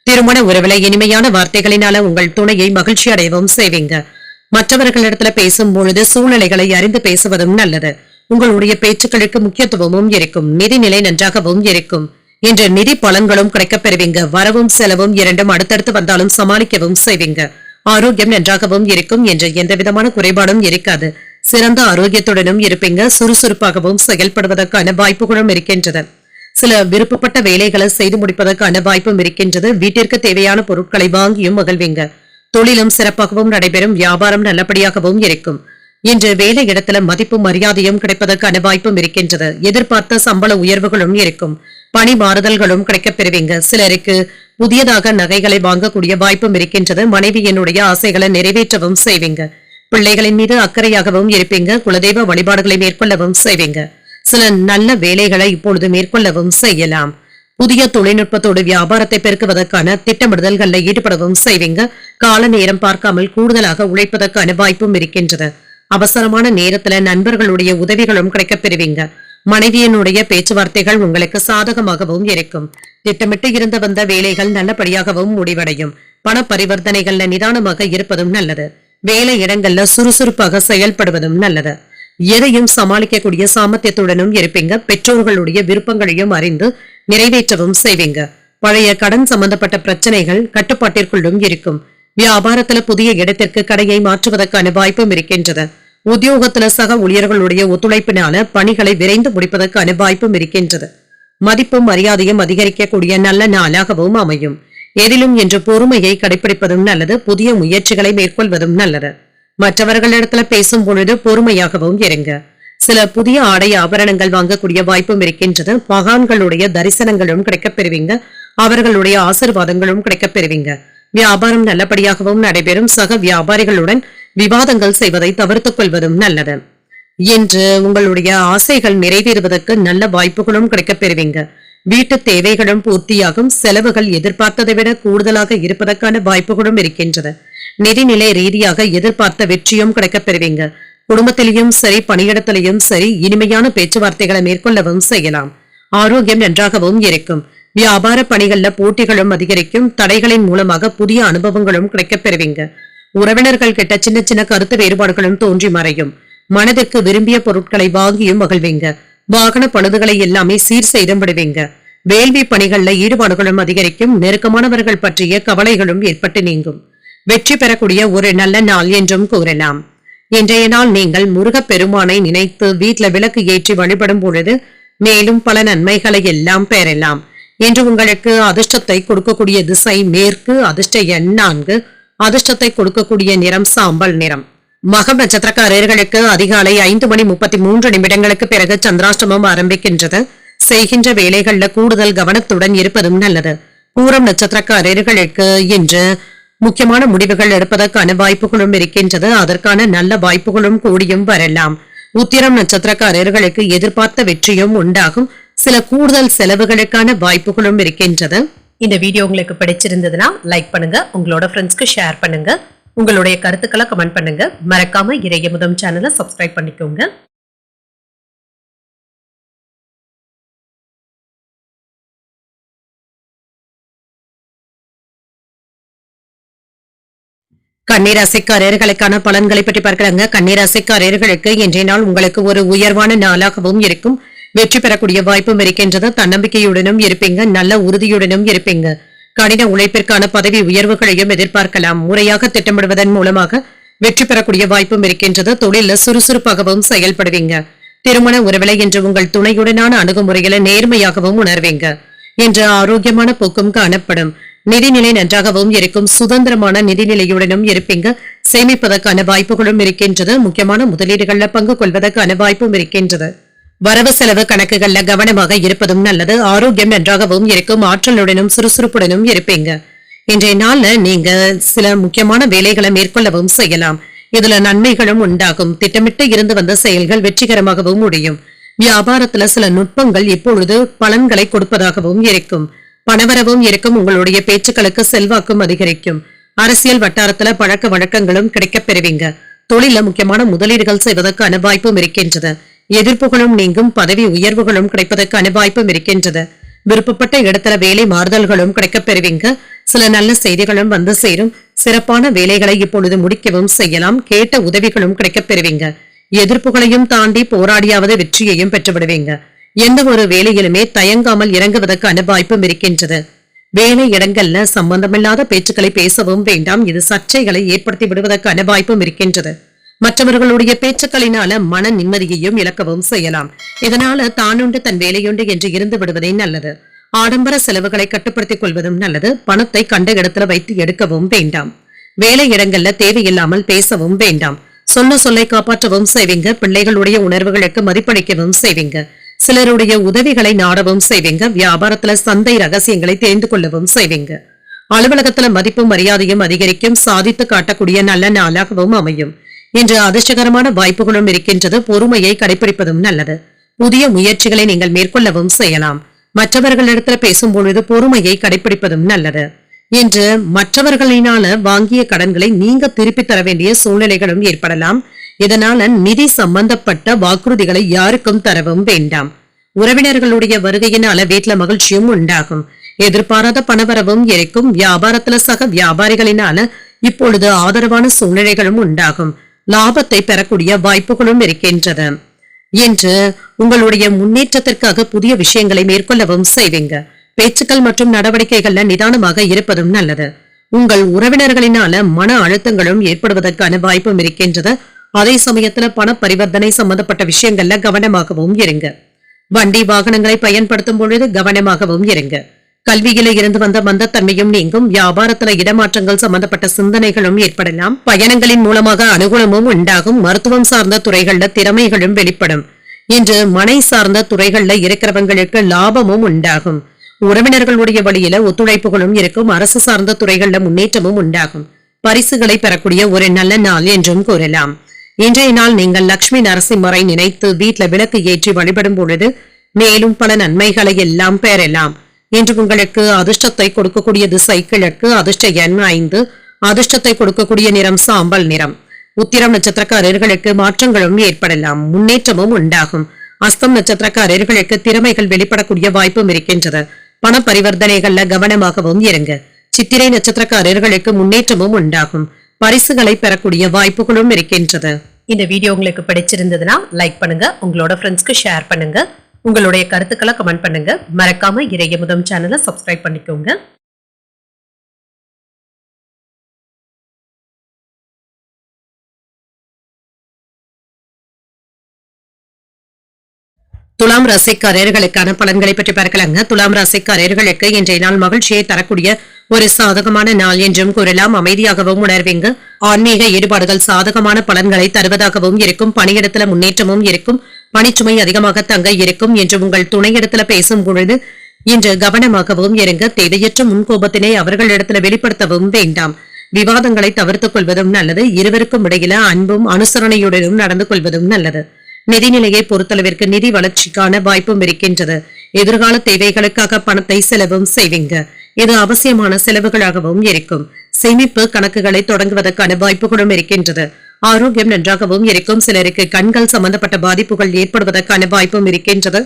திருமண உறவுல இனிமையான வார்த்தைகளினால உங்கள் துணையை மகிழ்ச்சி அடையவும் செய்வீங்க. மற்றவர்களிடத்துல பேசும் பொழுது சூழ்நிலைகளை அறிந்து பேசுவதும் நல்லது. உங்களுடைய பேச்சுக்களுக்கு முக்கியத்துவமும் இருக்கும். நிதிநிலை நன்றாகவும் இருக்கும். இன்று நிதி பலன்களும் கிடைக்கப் பெறுவீங்க. வரவும் செலவும் இரண்டும் அடுத்தடுத்து வந்தாலும் சமாளிக்கவும் செய்வீங்க. ஆரோக்கியம் நன்றாகவும் இருக்கும். என்று எந்த விதமான குறைபாடும் இருக்காது. சிறந்த ஆரோக்கியத்துடனும் இருப்பீங்க. சுறுசுறுப்பாகவும் செயல்படுவதற்கான வாய்ப்புகளும் இருக்கின்றது. சில விருப்பப்பட்ட வேலைகளை செய்து முடிப்பதற்கான வாய்ப்பும் இருக்கின்றது. வீட்டிற்கு தேவையான பொருட்களை வாங்கியும் மகிழ்வீங்க. தொழிலும் சிறப்பாகவும் நடைபெறும். வியாபாரம் நல்லபடியாகவும் இருக்கும். இன்று வேலை இடத்துல மதிப்பு மரியாதையும் கிடைப்பதற்கான வாய்ப்பும் இருக்கின்றது. எதிர்பார்த்த சம்பள உயர்வுகளும் இருக்கும். பணி மாறுதல்களும் கிடைக்கப் பெறுவீங்க. சிலருக்கு புதியதாக நகைகளை வாங்கக்கூடிய வாய்ப்பும் இருக்கின்றது. மனைவியினுடைய ஆசைகளை நிறைவேற்றவும் செய்வீங்க. பிள்ளைகளின் மீது அக்கறையாகவும் இருப்பீங்க. குலதெய்வ வழிபாடுகளை மேற்கொள்ளவும் செய்வீங்க. சில நல்ல வேலைகளை இப்பொழுது மேற்கொள்ளவும் செய்யலாம். புதிய தொழில்நுட்பத்தோடு வியாபாரத்தை பெருக்குவதற்கான திட்டமிடுதல்களை ஈடுபடவும் செய்வீங்க. கால நேரம் பார்க்காமல் கூடுதலாக உழைப்பதற்கான வாய்ப்பும் இருக்கின்றது. அவசரமான நேரத்துல நண்பர்களுடைய உதவிகளும் கிடைக்கப் பெறுவீங்க. மனைவியினுடைய பேச்சுவார்த்தைகள் உங்களுக்கு சாதகமாகவும் இருக்கும். திட்டமிட்டு இருந்து வந்த வேலைகள் நல்லபடியாகவும் முடிவடையும். பண பரிவர்த்தனைகள்ல நிதானமாக இருப்பதும் நல்லது. வேலை இடங்கள்ல சுறுசுறுப்பாக செயல்படுவதும் நல்லது. எதையும் சமாளிக்கக்கூடிய சாமர்த்தியத்துடனும் இருப்பீங்க. பெற்றோர்களுடைய விருப்பங்களையும் அறிந்து நிறைவேற்றவும் செய்வீங்க. பழைய கடன் சம்பந்தப்பட்ட பிரச்சனைகள் கட்டுப்பாட்டிற்குள்ளும் இருக்கும். வியாபாரத்துல புதிய இடத்திற்கு கடையை மாற்றுவதற்கான வாய்ப்பும் இருக்கின்றது. உத்தியோகத்துல சக ஊழியர்களுடைய ஒத்துழைப்பினால பணிகளை விரைந்து முடிப்பதற்கான வாய்ப்பும் இருக்கின்றது. மதிப்பும் மரியாதையும் அதிகரிக்கக்கூடிய நல்ல நாளாகவும் அமையும். எதிலும் என்று பொறுமையை கடைபிடிப்பதும் நல்லது. புதிய முயற்சிகளை மேற்கொள்வதும் நல்லது. மற்றவர்களிடத்துல பேசும் பொழுது பொறுமையாகவும் இருங்க. சில புதிய ஆடை ஆபரணங்கள் வாங்கக்கூடிய வாய்ப்பும் இருக்கின்றது. மகான்களுடைய தரிசனங்களும் கிடைக்கப் பெறுவீங்க. அவர்களுடைய ஆசீர்வாதங்களும் கிடைக்கப் பெறுவீங்க. வியாபாரம் நல்லபடியாகவும் நடைபெறும். சக வியாபாரிகளுடன் விவாதங்கள் செய்வதை தவிர்த்துக் கொள்வதும் நல்லது. இன்று உங்களுடைய ஆசைகள் நிறைவேறுவதற்கு நல்ல வாய்ப்புகளும் கிடைக்கப் பெறுவீங்க. வீட்டு தேவைகளும் பூர்த்தியாகும். செலவுகள் எதிர்பார்த்ததை விட கூடுதலாக இருப்பதற்கான வாய்ப்புகளும் இருக்கின்றது. நிதிநிலை ரீதியாக எதிர்பார்த்த வெற்றியும் கிடைக்கப் பெறுவீங்க. குடும்பத்திலையும் சரி, பணியிடத்திலையும் சரி, இனிமையான பேச்சுவார்த்தைகளை மேற்கொள்ளவும் செய்யலாம். ஆரோக்கியம் நன்றாகவும் இருக்கும். வியாபார பணிகள்ல போட்டிகளும் அதிகரிக்கும். தடைகளின் மூலமாக புதிய அனுபவங்களும் கிடைக்கப் பெறுவீங்க. உறவினர்கள் கிட்ட சின்ன சின்ன கருத்து வேறுபாடுகளும் தோன்றி மறையும். மனதிற்கு விரும்பிய பொருட்களை வாங்கியும் மகிழ்வீங்க. வாகன பழுதுகளை எல்லாமே சீர் செய்து விடுவீங்க. வேள்வி பணிகள்ல ஈடுபாடுகளும் அதிகரிக்கும். நெருக்கமானவர்கள் பற்றிய கவலைகளும் ஏற்பட்டு நீங்கும். வெற்றி பெறக்கூடிய ஒரு நல்ல நாள் என்றும் கூறலாம். இன்றைய நாள் நீங்கள் முருகப் பெருமானை நினைத்து வீட்டுல விளக்கு ஏற்றி வழிபடும் பொழுது மேலும் பல நன்மைகளை எல்லாம் பெறலாம். இன்று உங்களுக்கு அதிர்ஷ்டத்தை கொடுக்கக்கூடிய திசை மேற்கு. அதிர்ஷ்ட எண் 4. அதிர்ஷ்டத்தை கொடுக்கக்கூடிய நிறம் சாம்பல் நிறம். மகம் நட்சத்திரக்காரர்களுக்கு அதிகாலை 5:33 பிறகு சந்திராஷ்டமம் ஆரம்பிக்கின்றது. செய்கின்ற வேலைகள்ல கூடுதல் கவனத்துடன் இருப்பதும் நல்லது. பூரம் நட்சத்திரக்காரர்களுக்கு இன்று முக்கியமான முடிவுகள் எடுப்பதற்கான வாய்ப்புகளும் இருக்கின்றது. அதற்கான நல்ல வாய்ப்புகளும் கூடியும் வரலாம். உத்திரம் நட்சத்திரக்காரர்களுக்கு எதிர்பார்த்த வெற்றியும் உண்டாகும். சில கூடுதல் செலவுகளுக்கான வாய்ப்புகளும் இருக்கின்றது. இந்த வீடியோ உங்களுக்கு பிடிச்சிருந்ததுன்னா லைக் பண்ணுங்க. உங்களோட ஃப்ரெண்ட்ஸ்க்கு ஷேர் பண்ணுங்க. உங்களுடைய கருத்துக்களை கமெண்ட் பண்ணுங்க. மறக்காம இறையமுதம் சேனலை சப்ஸ்கிரைப் பண்ணிக்கோங்க. கன்னிராசிக்காரர்களுக்கான பலன்களை பற்றி பார்க்கலாங்க. கன்னிராசிக்காரர்களுக்கு இன்றைய நாள் உங்களுக்கு ஒரு உயர்வான நாளாகவும் இருக்கும். வெற்றி பெறக்கூடிய வாய்ப்பும் இருக்கின்றது. தன்னம்பிக்கையுடனும் இருப்பீங்க. நல்ல உறுதியுடனும் இருப்பீங்க. கடின உழைப்பிற்கான பதவி உயர்வுகளையும் எதிர்பார்க்கலாம். முறையாக திட்டமிடுவதன் மூலமாக வெற்றி பெறக்கூடிய வாய்ப்பும் இருக்கின்றது. தொழில சுறுசுறுப்பாகவும் செயல்படுவீங்க. திருமண உறவிலை என்று உங்கள் துணையுடனான அணுகுமுறைகளை நேர்மையாகவும் உணர்வீங்க. என்று ஆரோக்கியமான போக்கும் காணப்படும். நிதிநிலை நன்றாகவும் இருக்கும். சுதந்திரமான நிதிநிலையுடனும் இருப்பீங்க. சேமிப்பதற்கான வாய்ப்புகளும் இருக்கின்றது. முக்கியமான முதலீடுகள்ல பங்கு கொள்வதற்கான வாய்ப்பும் இருக்கின்றது. வரவு செலவு கணக்குகள்ல கவனமாக இருப்பதும் நல்லது. ஆரோக்கியம் நன்றாகவும் இருக்கும். ஆற்றலுடனும் சுறுசுறுப்புடனும் இருப்பீங்க. இன்றைய நாள்ல நீங்க சில முக்கியமான வேலைகளை மேற்கொள்ளவும் செய்யலாம். இதுல நன்மைகளும் உண்டாகும். திட்டமிட்டு இருந்து வந்த செயல்கள் வெற்றிகரமாகவும் முடியும். வியாபாரத்துல சில நுட்பங்கள் இப்பொழுது பலன்களை கொடுப்பதாகவும் இருக்கும். பணவரவும் இருக்கும். உங்களுடைய பேச்சுக்களுக்கு செல்வாக்கும் அதிகரிக்கும். அரசியல் வட்டாரத்துல பழக்க வழக்கங்களும் கிடைக்கப் பெறுவீங்க. தொழில முக்கியமான முதலீடுகள் செய்வதற்கான வாய்ப்பும் இருக்கின்றது. எதிர்ப்புகளும் நீங்கும். பதவி உயர்வுகளும் கிடைப்பதற்கான வாய்ப்பும் இருக்கின்றது. விருப்பப்பட்ட இடத்துல வேலை மாறுதல்களும் கிடைக்கப் பெறுவீங்க. சில நல்ல செய்திகளும் வந்து சேரும். சிறப்பான வேலைகளை இப்பொழுது முடிக்கவும் செய்யலாம். கேட்ட உதவிகளும் கிடைக்கப் பெறுவீங்க. எதிர்ப்புகளையும் தாண்டி போராடியாவது வெற்றியையும் பெற்றுவிடுவீங்க. எந்த ஒரு வேலையிலுமே தயங்காமல் இறங்குவதற்கான வாய்ப்பும் இருக்கின்றது. வேலை இடங்கள்ல சம்பந்தமில்லாத பேச்சுக்களை பேசவும் வேண்டாம். இது சர்ச்சைகளை ஏற்படுத்தி விடுவதற்கான வாய்ப்பும் இருக்கின்றது. மற்றவர்களுடைய பேச்சுக்களினால மன நிம்மதியையும் இழக்கவும் செய்யலாம். இதனால தானுண்டு தன் வேலையுண்டு என்று இருந்து விடுவதே நல்லது. ஆடம்பர செலவுகளை கட்டுப்படுத்திக் கொள்வதும் நல்லது. பணத்தை கண்ட இடத்துல வைத்து எடுக்கவும் வேண்டாம். வேலை இடங்கள்ல தேவையில்லாமல் பேசவும் வேண்டாம். சொன்ன சொல்லை காப்பாற்றவும் செய்வீங்க. பிள்ளைகளுடைய உணர்வுகளுக்கு மதிப்பளிக்கவும் செய்வீங்க. சிலருடைய உதவிகளை நாடவும் செய்வீங்க. வியாபாரத்துல சந்தை ரகசியங்களை தெரிந்து கொள்ளவும் செய்வீங்க. அலுவலகத்துல மதிப்பும் மரியாதையும் அதிகரிக்கும். சாதித்து காட்டக்கூடிய நல்ல நாளாகவும் அமையும். இன்று அதிர்ஷ்டகரமான வாய்ப்புகளும் இருக்கின்றது. பொறுமையை கடைபிடிப்பதும் நல்லது. புதிய முயற்சிகளை நீங்கள் மேற்கொள்ளவும் செய்யலாம். மற்றவர்களிடத்துல பேசும் பொழுது பொறுமையை கடைபிடிப்பதும் நல்லது. இன்று மற்றவர்களினால வாங்கிய கடன்களை நீங்க திருப்பி தர வேண்டிய சூழ்நிலைகளும் ஏற்படலாம். இதனால நிதி சம்பந்தப்பட்ட வாக்குறுதிகளை யாருக்கும் தரவும் வேண்டாம். உறவினர்களுடைய வருகையினால வீட்டுல மகிழ்ச்சியும் உண்டாகும். எதிர்பாராத பணவரவும் இருக்கும். வியாபாரத்துல சக வியாபாரிகளினால இப்பொழுது ஆதரவான சூழ்நிலைகளும் உண்டாகும். லாபத்தை பெறக்கூடிய வாய்ப்புகளும் இருக்கின்றது. இன்று உங்களுடைய முன்னேற்றத்திற்காக புதிய விஷயங்களை மேற்கொள்ளவும் செய்வீங்க. பேச்சுக்கள் மற்றும் நடவடிக்கைகள்ல நிதானமாக இருப்பதும் நல்லது. உங்கள் உறவினர்களினால மன அழுத்தங்களும் ஏற்படுவதற்கான வாய்ப்பும் இருக்கின்றது. அதே சமயத்துல பண பரிவர்த்தனை சம்பந்தப்பட்ட விஷயங்கள்ல கவனமாகவும் இருங்க. வண்டி வாகனங்களை பயன்படுத்தும் பொழுது கவனமாகவும் இருங்க. கல்வியில இருந்து வந்த மந்தத்தன்மையும் நீங்கும். வியாபாரத்துல இடமாற்றங்கள் சம்பந்தப்பட்ட சிந்தனைகளும் ஏற்படலாம். பயணங்களின் மூலமாக அனுகூலமும் உண்டாகும். மருத்துவம் சார்ந்த துறைகள்ல திறமைகளும் வெளிப்படும். இன்று மனை சார்ந்த துறைகள்ல இருக்கிறவங்களுக்கு லாபமும் உண்டாகும். உறவினர்களுடைய வழியில ஒத்துழைப்புகளும் இருக்கும். அரசு சார்ந்த துறைகள்ல முன்னேற்றமும் உண்டாகும். பரிசுகளை பெறக்கூடிய ஒரு நல்ல நாள் என்றும் கூறலாம். இன்றைய நாள் நீங்கள் லட்சுமி நரசிம்மரை நினைத்து வீட்டுல விளக்கு ஏற்றி வழிபடும் பொழுது மேலும் பல நன்மைகளை எல்லாம் பெறலாம். இன்று உங்களுக்கு அதிர்ஷ்டத்தை கொடுக்கக்கூடிய திசை கிழக்கு. அதிர்ஷ்ட எண் 5. அதிர்ஷ்டத்தை கொடுக்கக்கூடிய நிறம் சாம்பல் நிறம். உத்திரம் நட்சத்திரக்காரர்களுக்கு மாற்றங்களும் ஏற்படலாம். முன்னேற்றமும் உண்டாகும். அஸ்தம் நட்சத்திரக்காரர்களுக்கு திறமைகள் வெளிப்படக்கூடிய வாய்ப்பும் இருக்கின்றது. பண பரிவர்த்தனைகள்ல கவனமாகவும் இருங்க. சித்திரை நட்சத்திரக்காரர்களுக்கு முன்னேற்றமும் உண்டாகும். பரிசுகளை பெறக்கூடிய வாய்ப்புகளும் இருக்கின்றது. இந்த வீடியோ உங்களுக்கு பிடிச்சிருந்ததுன்னா லைக் பண்ணுங்க, உங்களோட ஃப்ரெண்ட்ஸ்க்கு ஷேர் பண்ணுங்க, உங்களுடைய கருத்துக்களை கமெண்ட் பண்ணுங்க. மறக்காம இறையமுதம் சேனலை சப்ஸ்கிரைப் பண்ணிக்கோங்க. துலாம் ராசிக்காரர்களுக்கான பலன்களை பற்றி பார்க்கலாங்க. துலாம் ராசிக்காரர்களுக்கு இன்றைய நாள் மகிழ்ச்சியை தரக்கூடிய ஒரு சாதகமான நாள் என்றும் கூறலாம். அமைதியாகவும் உணர்வீங்க. ஆன்மீக ஈடுபாடுகள் சாதகமான பலன்களை தருவதாகவும் இருக்கும். பணியிடத்துல முன்னேற்றமும் இருக்கும். பணிச்சுமை அதிகமாக தங்க இருக்கும் என்று உங்கள் துணையிடத்துல பேசும் பொழுது இன்று கவனமாகவும் இருங்க. தேவையற்ற முன்கோபத்தினை அவர்களிடத்துல வெளிப்படுத்தவும் வேண்டாம். விவாதங்களை தவிர்த்துக் கொள்வதும் நல்லது. இருவருக்கும் இடையில அன்பும் அனுசரணையுடனும் நடந்து கொள்வதும் நல்லது. நிதிநிலையை பொறுத்தளவிற்கு நிதி வளர்ச்சிக்கான வாய்ப்பும் இருக்கின்றது. எதிர்கால தேவைகளுக்காக பணத்தை செலவும் செய்வீங்க. இது அவசியமான செலவுகளாகவும் இருக்கும். சேமிப்பு கணக்குகளை தொடங்குவதற்கான வாய்ப்புகளும் இருக்கின்றது. ஆரோக்கியம் நன்றாகவும் இருக்கும். சிலருக்கு கண்கள் சம்பந்தப்பட்ட பாதிப்புகள் ஏற்படுவதற்கான வாய்ப்பும் இருக்கின்றது.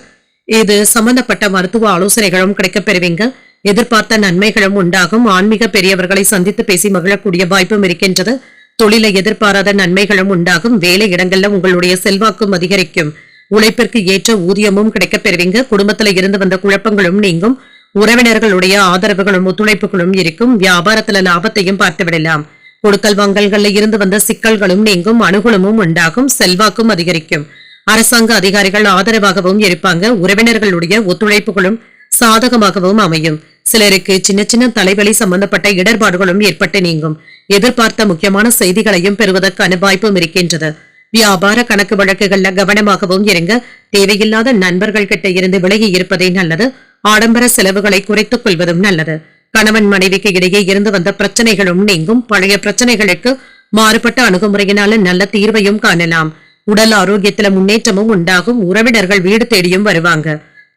இது சம்பந்தப்பட்ட மருத்துவ ஆலோசனைகளும் கிடைக்கப் பெறுவீங்க. எதிர்பார்த்த நன்மைகளும் உண்டாகும். ஆன்மீக பெரியவர்களை சந்தித்து பேசி மகிழக்கூடிய வாய்ப்பும் இருக்கின்றது. தொழிலை எதிர்பாராத நன்மைகளும் உண்டாகும். வேலை இடங்கள்ல உங்களுடைய செல்வாக்கும் அதிகரிக்கும். உழைப்பிற்கு ஏற்ற ஊதியமும் கிடைக்கப் பெறுவீங்க. குடும்பத்துல இருந்து வந்த குழப்பங்களும் நீங்கும். உறவினர்களுடைய ஆதரவுகளும் ஒத்துழைப்புகளும் இருக்கும். வியாபாரத்துல லாபத்தையும் பார்த்து விடலாம். கொடுக்கல் வாங்கல்கள்ல இருந்து வந்த சிக்கல்களும் நீங்கும். அனுகூலமும் உண்டாகும். செல்வாக்கும் அதிகரிக்கும். அரசாங்க அதிகாரிகள் ஆதரவாகவும் இருப்பாங்க. உறவினர்களுடைய ஒத்துழைப்புகளும் சாதகமாகவும் அமையும். சிலருக்கு சின்ன சின்ன தலைவலி சம்பந்தப்பட்ட இடர்பாடுகளும் ஏற்பட்டு நீங்கும். எதிர்பார்த்த முக்கியமான செய்திகளையும் பெறுவதற்கான வாய்ப்பும் இருக்கின்றது. வியாபார கணக்கு வழக்குகள்ல கவனமாகவும் இருங்க. தேவையில்லாத நண்பர்கள் கிட்ட இருந்து விலகி இருப்பதே நல்லது. ஆடம்பர செலவுகளை குறைத்துக் கொள்வதும் நல்லது. கணவன் மனைவிக்கு இடையே இருந்து வந்த பிரச்சனைகளும் நீங்கும். பழைய பிரச்சனைகளுக்கு மாறுபட்ட அணுகுமுறையினால நல்ல தீர்வையும் காணலாம். உடல் ஆரோக்கியத்துல முன்னேற்றமும் உண்டாகும். உறவினர்கள் வீடு தேடியும் வருவாங்க.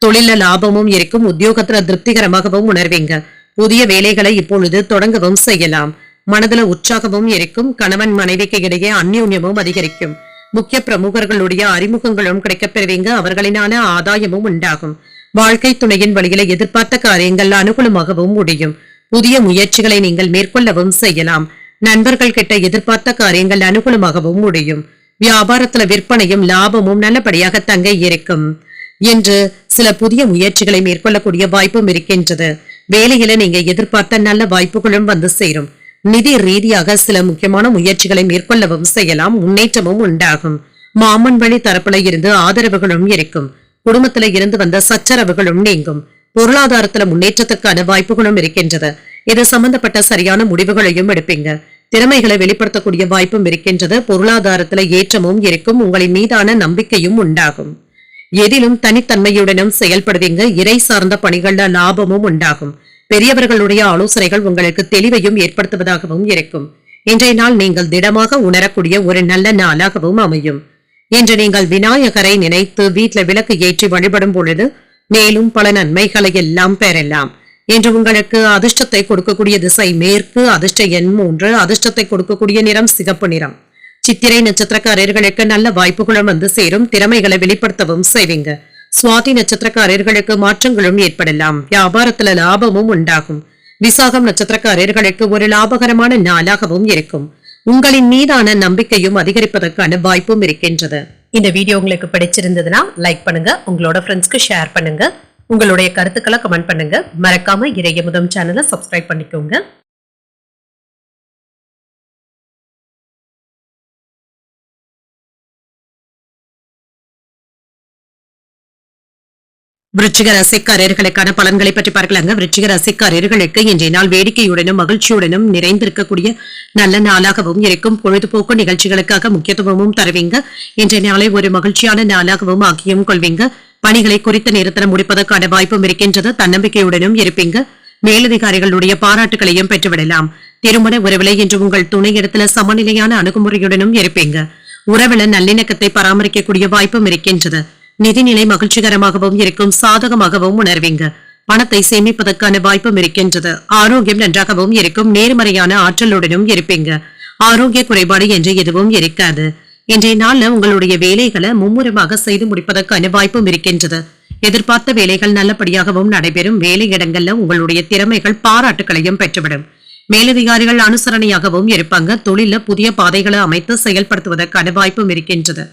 தொழில லாபமும் இருக்கும். உத்தியோகத்துல திருப்திகரமாகவும் உணர்வீங்க. புதிய வேலைகளை இப்பொழுது தொடங்கவும் செய்யலாம். மனதுல உற்சாகமும் இருக்கும். கணவன் மனைவிக்கு இடையே அந்யோன்யமும் அதிகரிக்கும். முக்கிய பிரமுகர்களுடைய அறிமுகங்களும் கிடைக்கப் பெறுவீங்க. அவர்களினால ஆதாயமும் உண்டாகும். வாழ்க்கை துணையின் வழியில எதிர்பார்த்த காரியங்கள் அனுகூலமாகவும் முடியும். புதிய முயற்சிகளை நீங்கள் மேற்கொள்ளவும் செய்யலாம். நண்பர்கள் கிட்ட எதிர்பார்த்த காரியங்கள் அனுகூலமாகவும் முடியும். வியாபாரத்துல விற்பனையும் லாபமும் நல்லபடியாக தங்க இருக்கும் என்று சில புதிய முயற்சிகளை மேற்கொள்ளக்கூடிய வாய்ப்பும் இருக்கின்றது. வேலையில நீங்க எதிர்பார்த்த நல்ல வாய்ப்புகளும் வந்து சேரும். நிதி ரீதியாக சில முக்கியமான முயற்சிகளை மேற்கொள்ளவும் செய்யலாம். முன்னேற்றமும் உண்டாகும். மாமன் வழி தரப்புல இருந்து ஆதரவுகளும் இருக்கும். குடும்பத்துல இருந்து வந்த சச்சரவுகளும் நீங்கும். பொருளாதாரத்துல முன்னேற்றத்திற்கான வாய்ப்புகளும் இருக்கின்றது. இது சம்பந்தப்பட்ட சரியான முடிவுகளையும் எடுப்பீங்க. திறமைகளை வெளிப்படுத்தக்கூடிய வாய்ப்பும் இருக்கின்றது. பொருளாதாரத்துல ஏற்றமும் இருக்கும். உங்களின் மீதான நம்பிக்கையும் உண்டாகும். எதிலும் தனித்தன்மையுடனும் செயல்படுவீங்க. இறை சார்ந்த பணிகள்ல லாபமும் உண்டாகும். பெரியவர்களுடைய ஆலோசனைகள் உங்களுக்கு தெளிவையும் ஏற்படுத்துவதாகவும் இருக்கும். இன்றைய நாள் நீங்கள் திடமாக உணரக்கூடிய ஒரு நல்ல நாளாகவும் அமையும். இன்று நீங்கள் விநாயகரை நினைத்து வீட்டுல விளக்கு ஏற்றி வழிபடும் பொழுது மேலும் பல நன்மைகளை எல்லாம் பெறலாம். இன்று உங்களுக்கு அதிர்ஷ்டத்தை கொடுக்கக்கூடிய திசை மேற்கு. அதிர்ஷ்ட எண் 3. அதிர்ஷ்டத்தை கொடுக்கக்கூடிய நிறம் சிகப்பு நிறம். சித்திரை நட்சத்திரக்காரர்களுக்கு நல்ல வாய்ப்புகளும் வந்து சேரும். திறமைகளை வெளிப்படுத்தவும் செய்வீங்க. சுவாதி நட்சத்திரக்காரர்களுக்கு மாற்றங்களும் ஏற்படலாம். வியாபாரத்துல லாபமும் உண்டாகும். விசாகம் நட்சத்திரக்காரர்களுக்கு ஒரு லாபகரமான நாளாகவும் இருக்கும். உங்களின் மீதான நம்பிக்கையும் அதிகரிப்பதற்கான வாய்ப்பும் இருக்கின்றது. இந்த வீடியோ உங்களுக்கு பிடிச்சிருந்ததுன்னா லைக் பண்ணுங்க, உங்களோட ஃப்ரெண்ட்ஸ்க்கு ஷேர் பண்ணுங்க, உங்களுடைய கருத்துக்களை கமெண்ட் பண்ணுங்க. மறக்காம இறையமுதம் சேனலை சப்ஸ்கிரைப் பண்ணிக்கோங்க. விருச்சிக ராசிக்காரர்களுக்கான பலன்களை பற்றி பார்க்கலாங்க. விருச்சிக ராசிக்காரர்களுக்கு இன்றைய நாள் வேடிக்கையுடனும் மகிழ்ச்சியுடனும் நிறைந்திருக்கக்கூடிய நல்ல நாளாகவும் இருக்கும். பொழுதுபோக்கு நிகழ்ச்சிகளுக்காக முக்கியத்துவமும் தருவீங்க. இன்றைய நாளை ஒரு மகிழ்ச்சியான நாளாகவும் ஆக்கியும் கொள்வீங்க. பணிகளை குறித்த நேரத்தில் முடிப்பதற்கான வாய்ப்பும் இருக்கின்றது. தன்னம்பிக்கையுடனும் இருப்பீங்க. மேலதிகாரிகளுடைய பாராட்டுகளையும் பெற்றுவிடலாம். திருமண உறவிலை என்று உங்கள் துணையிடத்துல சமநிலையான அணுகுமுறையுடனும் இருப்பீங்க. உறவில நல்லிணக்கத்தை பராமரிக்கக்கூடிய வாய்ப்பும் இருக்கின்றது. நிதிநிலை மகிழ்ச்சிகரமாகவும் இருக்கும். சாதகமாகவும் உணர்வீங்க. பணத்தை சேமிப்பதற்கான வாய்ப்பும் இருக்கின்றது. ஆரோக்கியம் நன்றாகவும் இருக்கும். நேர்மறையான ஆற்றலுடனும் இருப்பீங்க. ஆரோக்கிய குறைபாடு என்று எதுவும் இருக்காது. இன்றைய நாள்ல உங்களுடைய வேலைகளை மும்முரமாக செய்து முடிப்பதற்கான வாய்ப்பும் இருக்கின்றது. எதிர்பார்த்த வேலைகள் நல்லபடியாகவும் நடைபெறும். வேலையிடங்கள்ல உங்களுடைய திறமைகள் பாராட்டுகளையும் பெற்றுவிடும். மேலதிகாரிகள் அனுசரணையாகவும் இருப்பாங்க. தொழில புதிய பாதைகளை அமைத்து செயல்படுத்துவதற்கான வாய்ப்பும் இருக்கின்றது.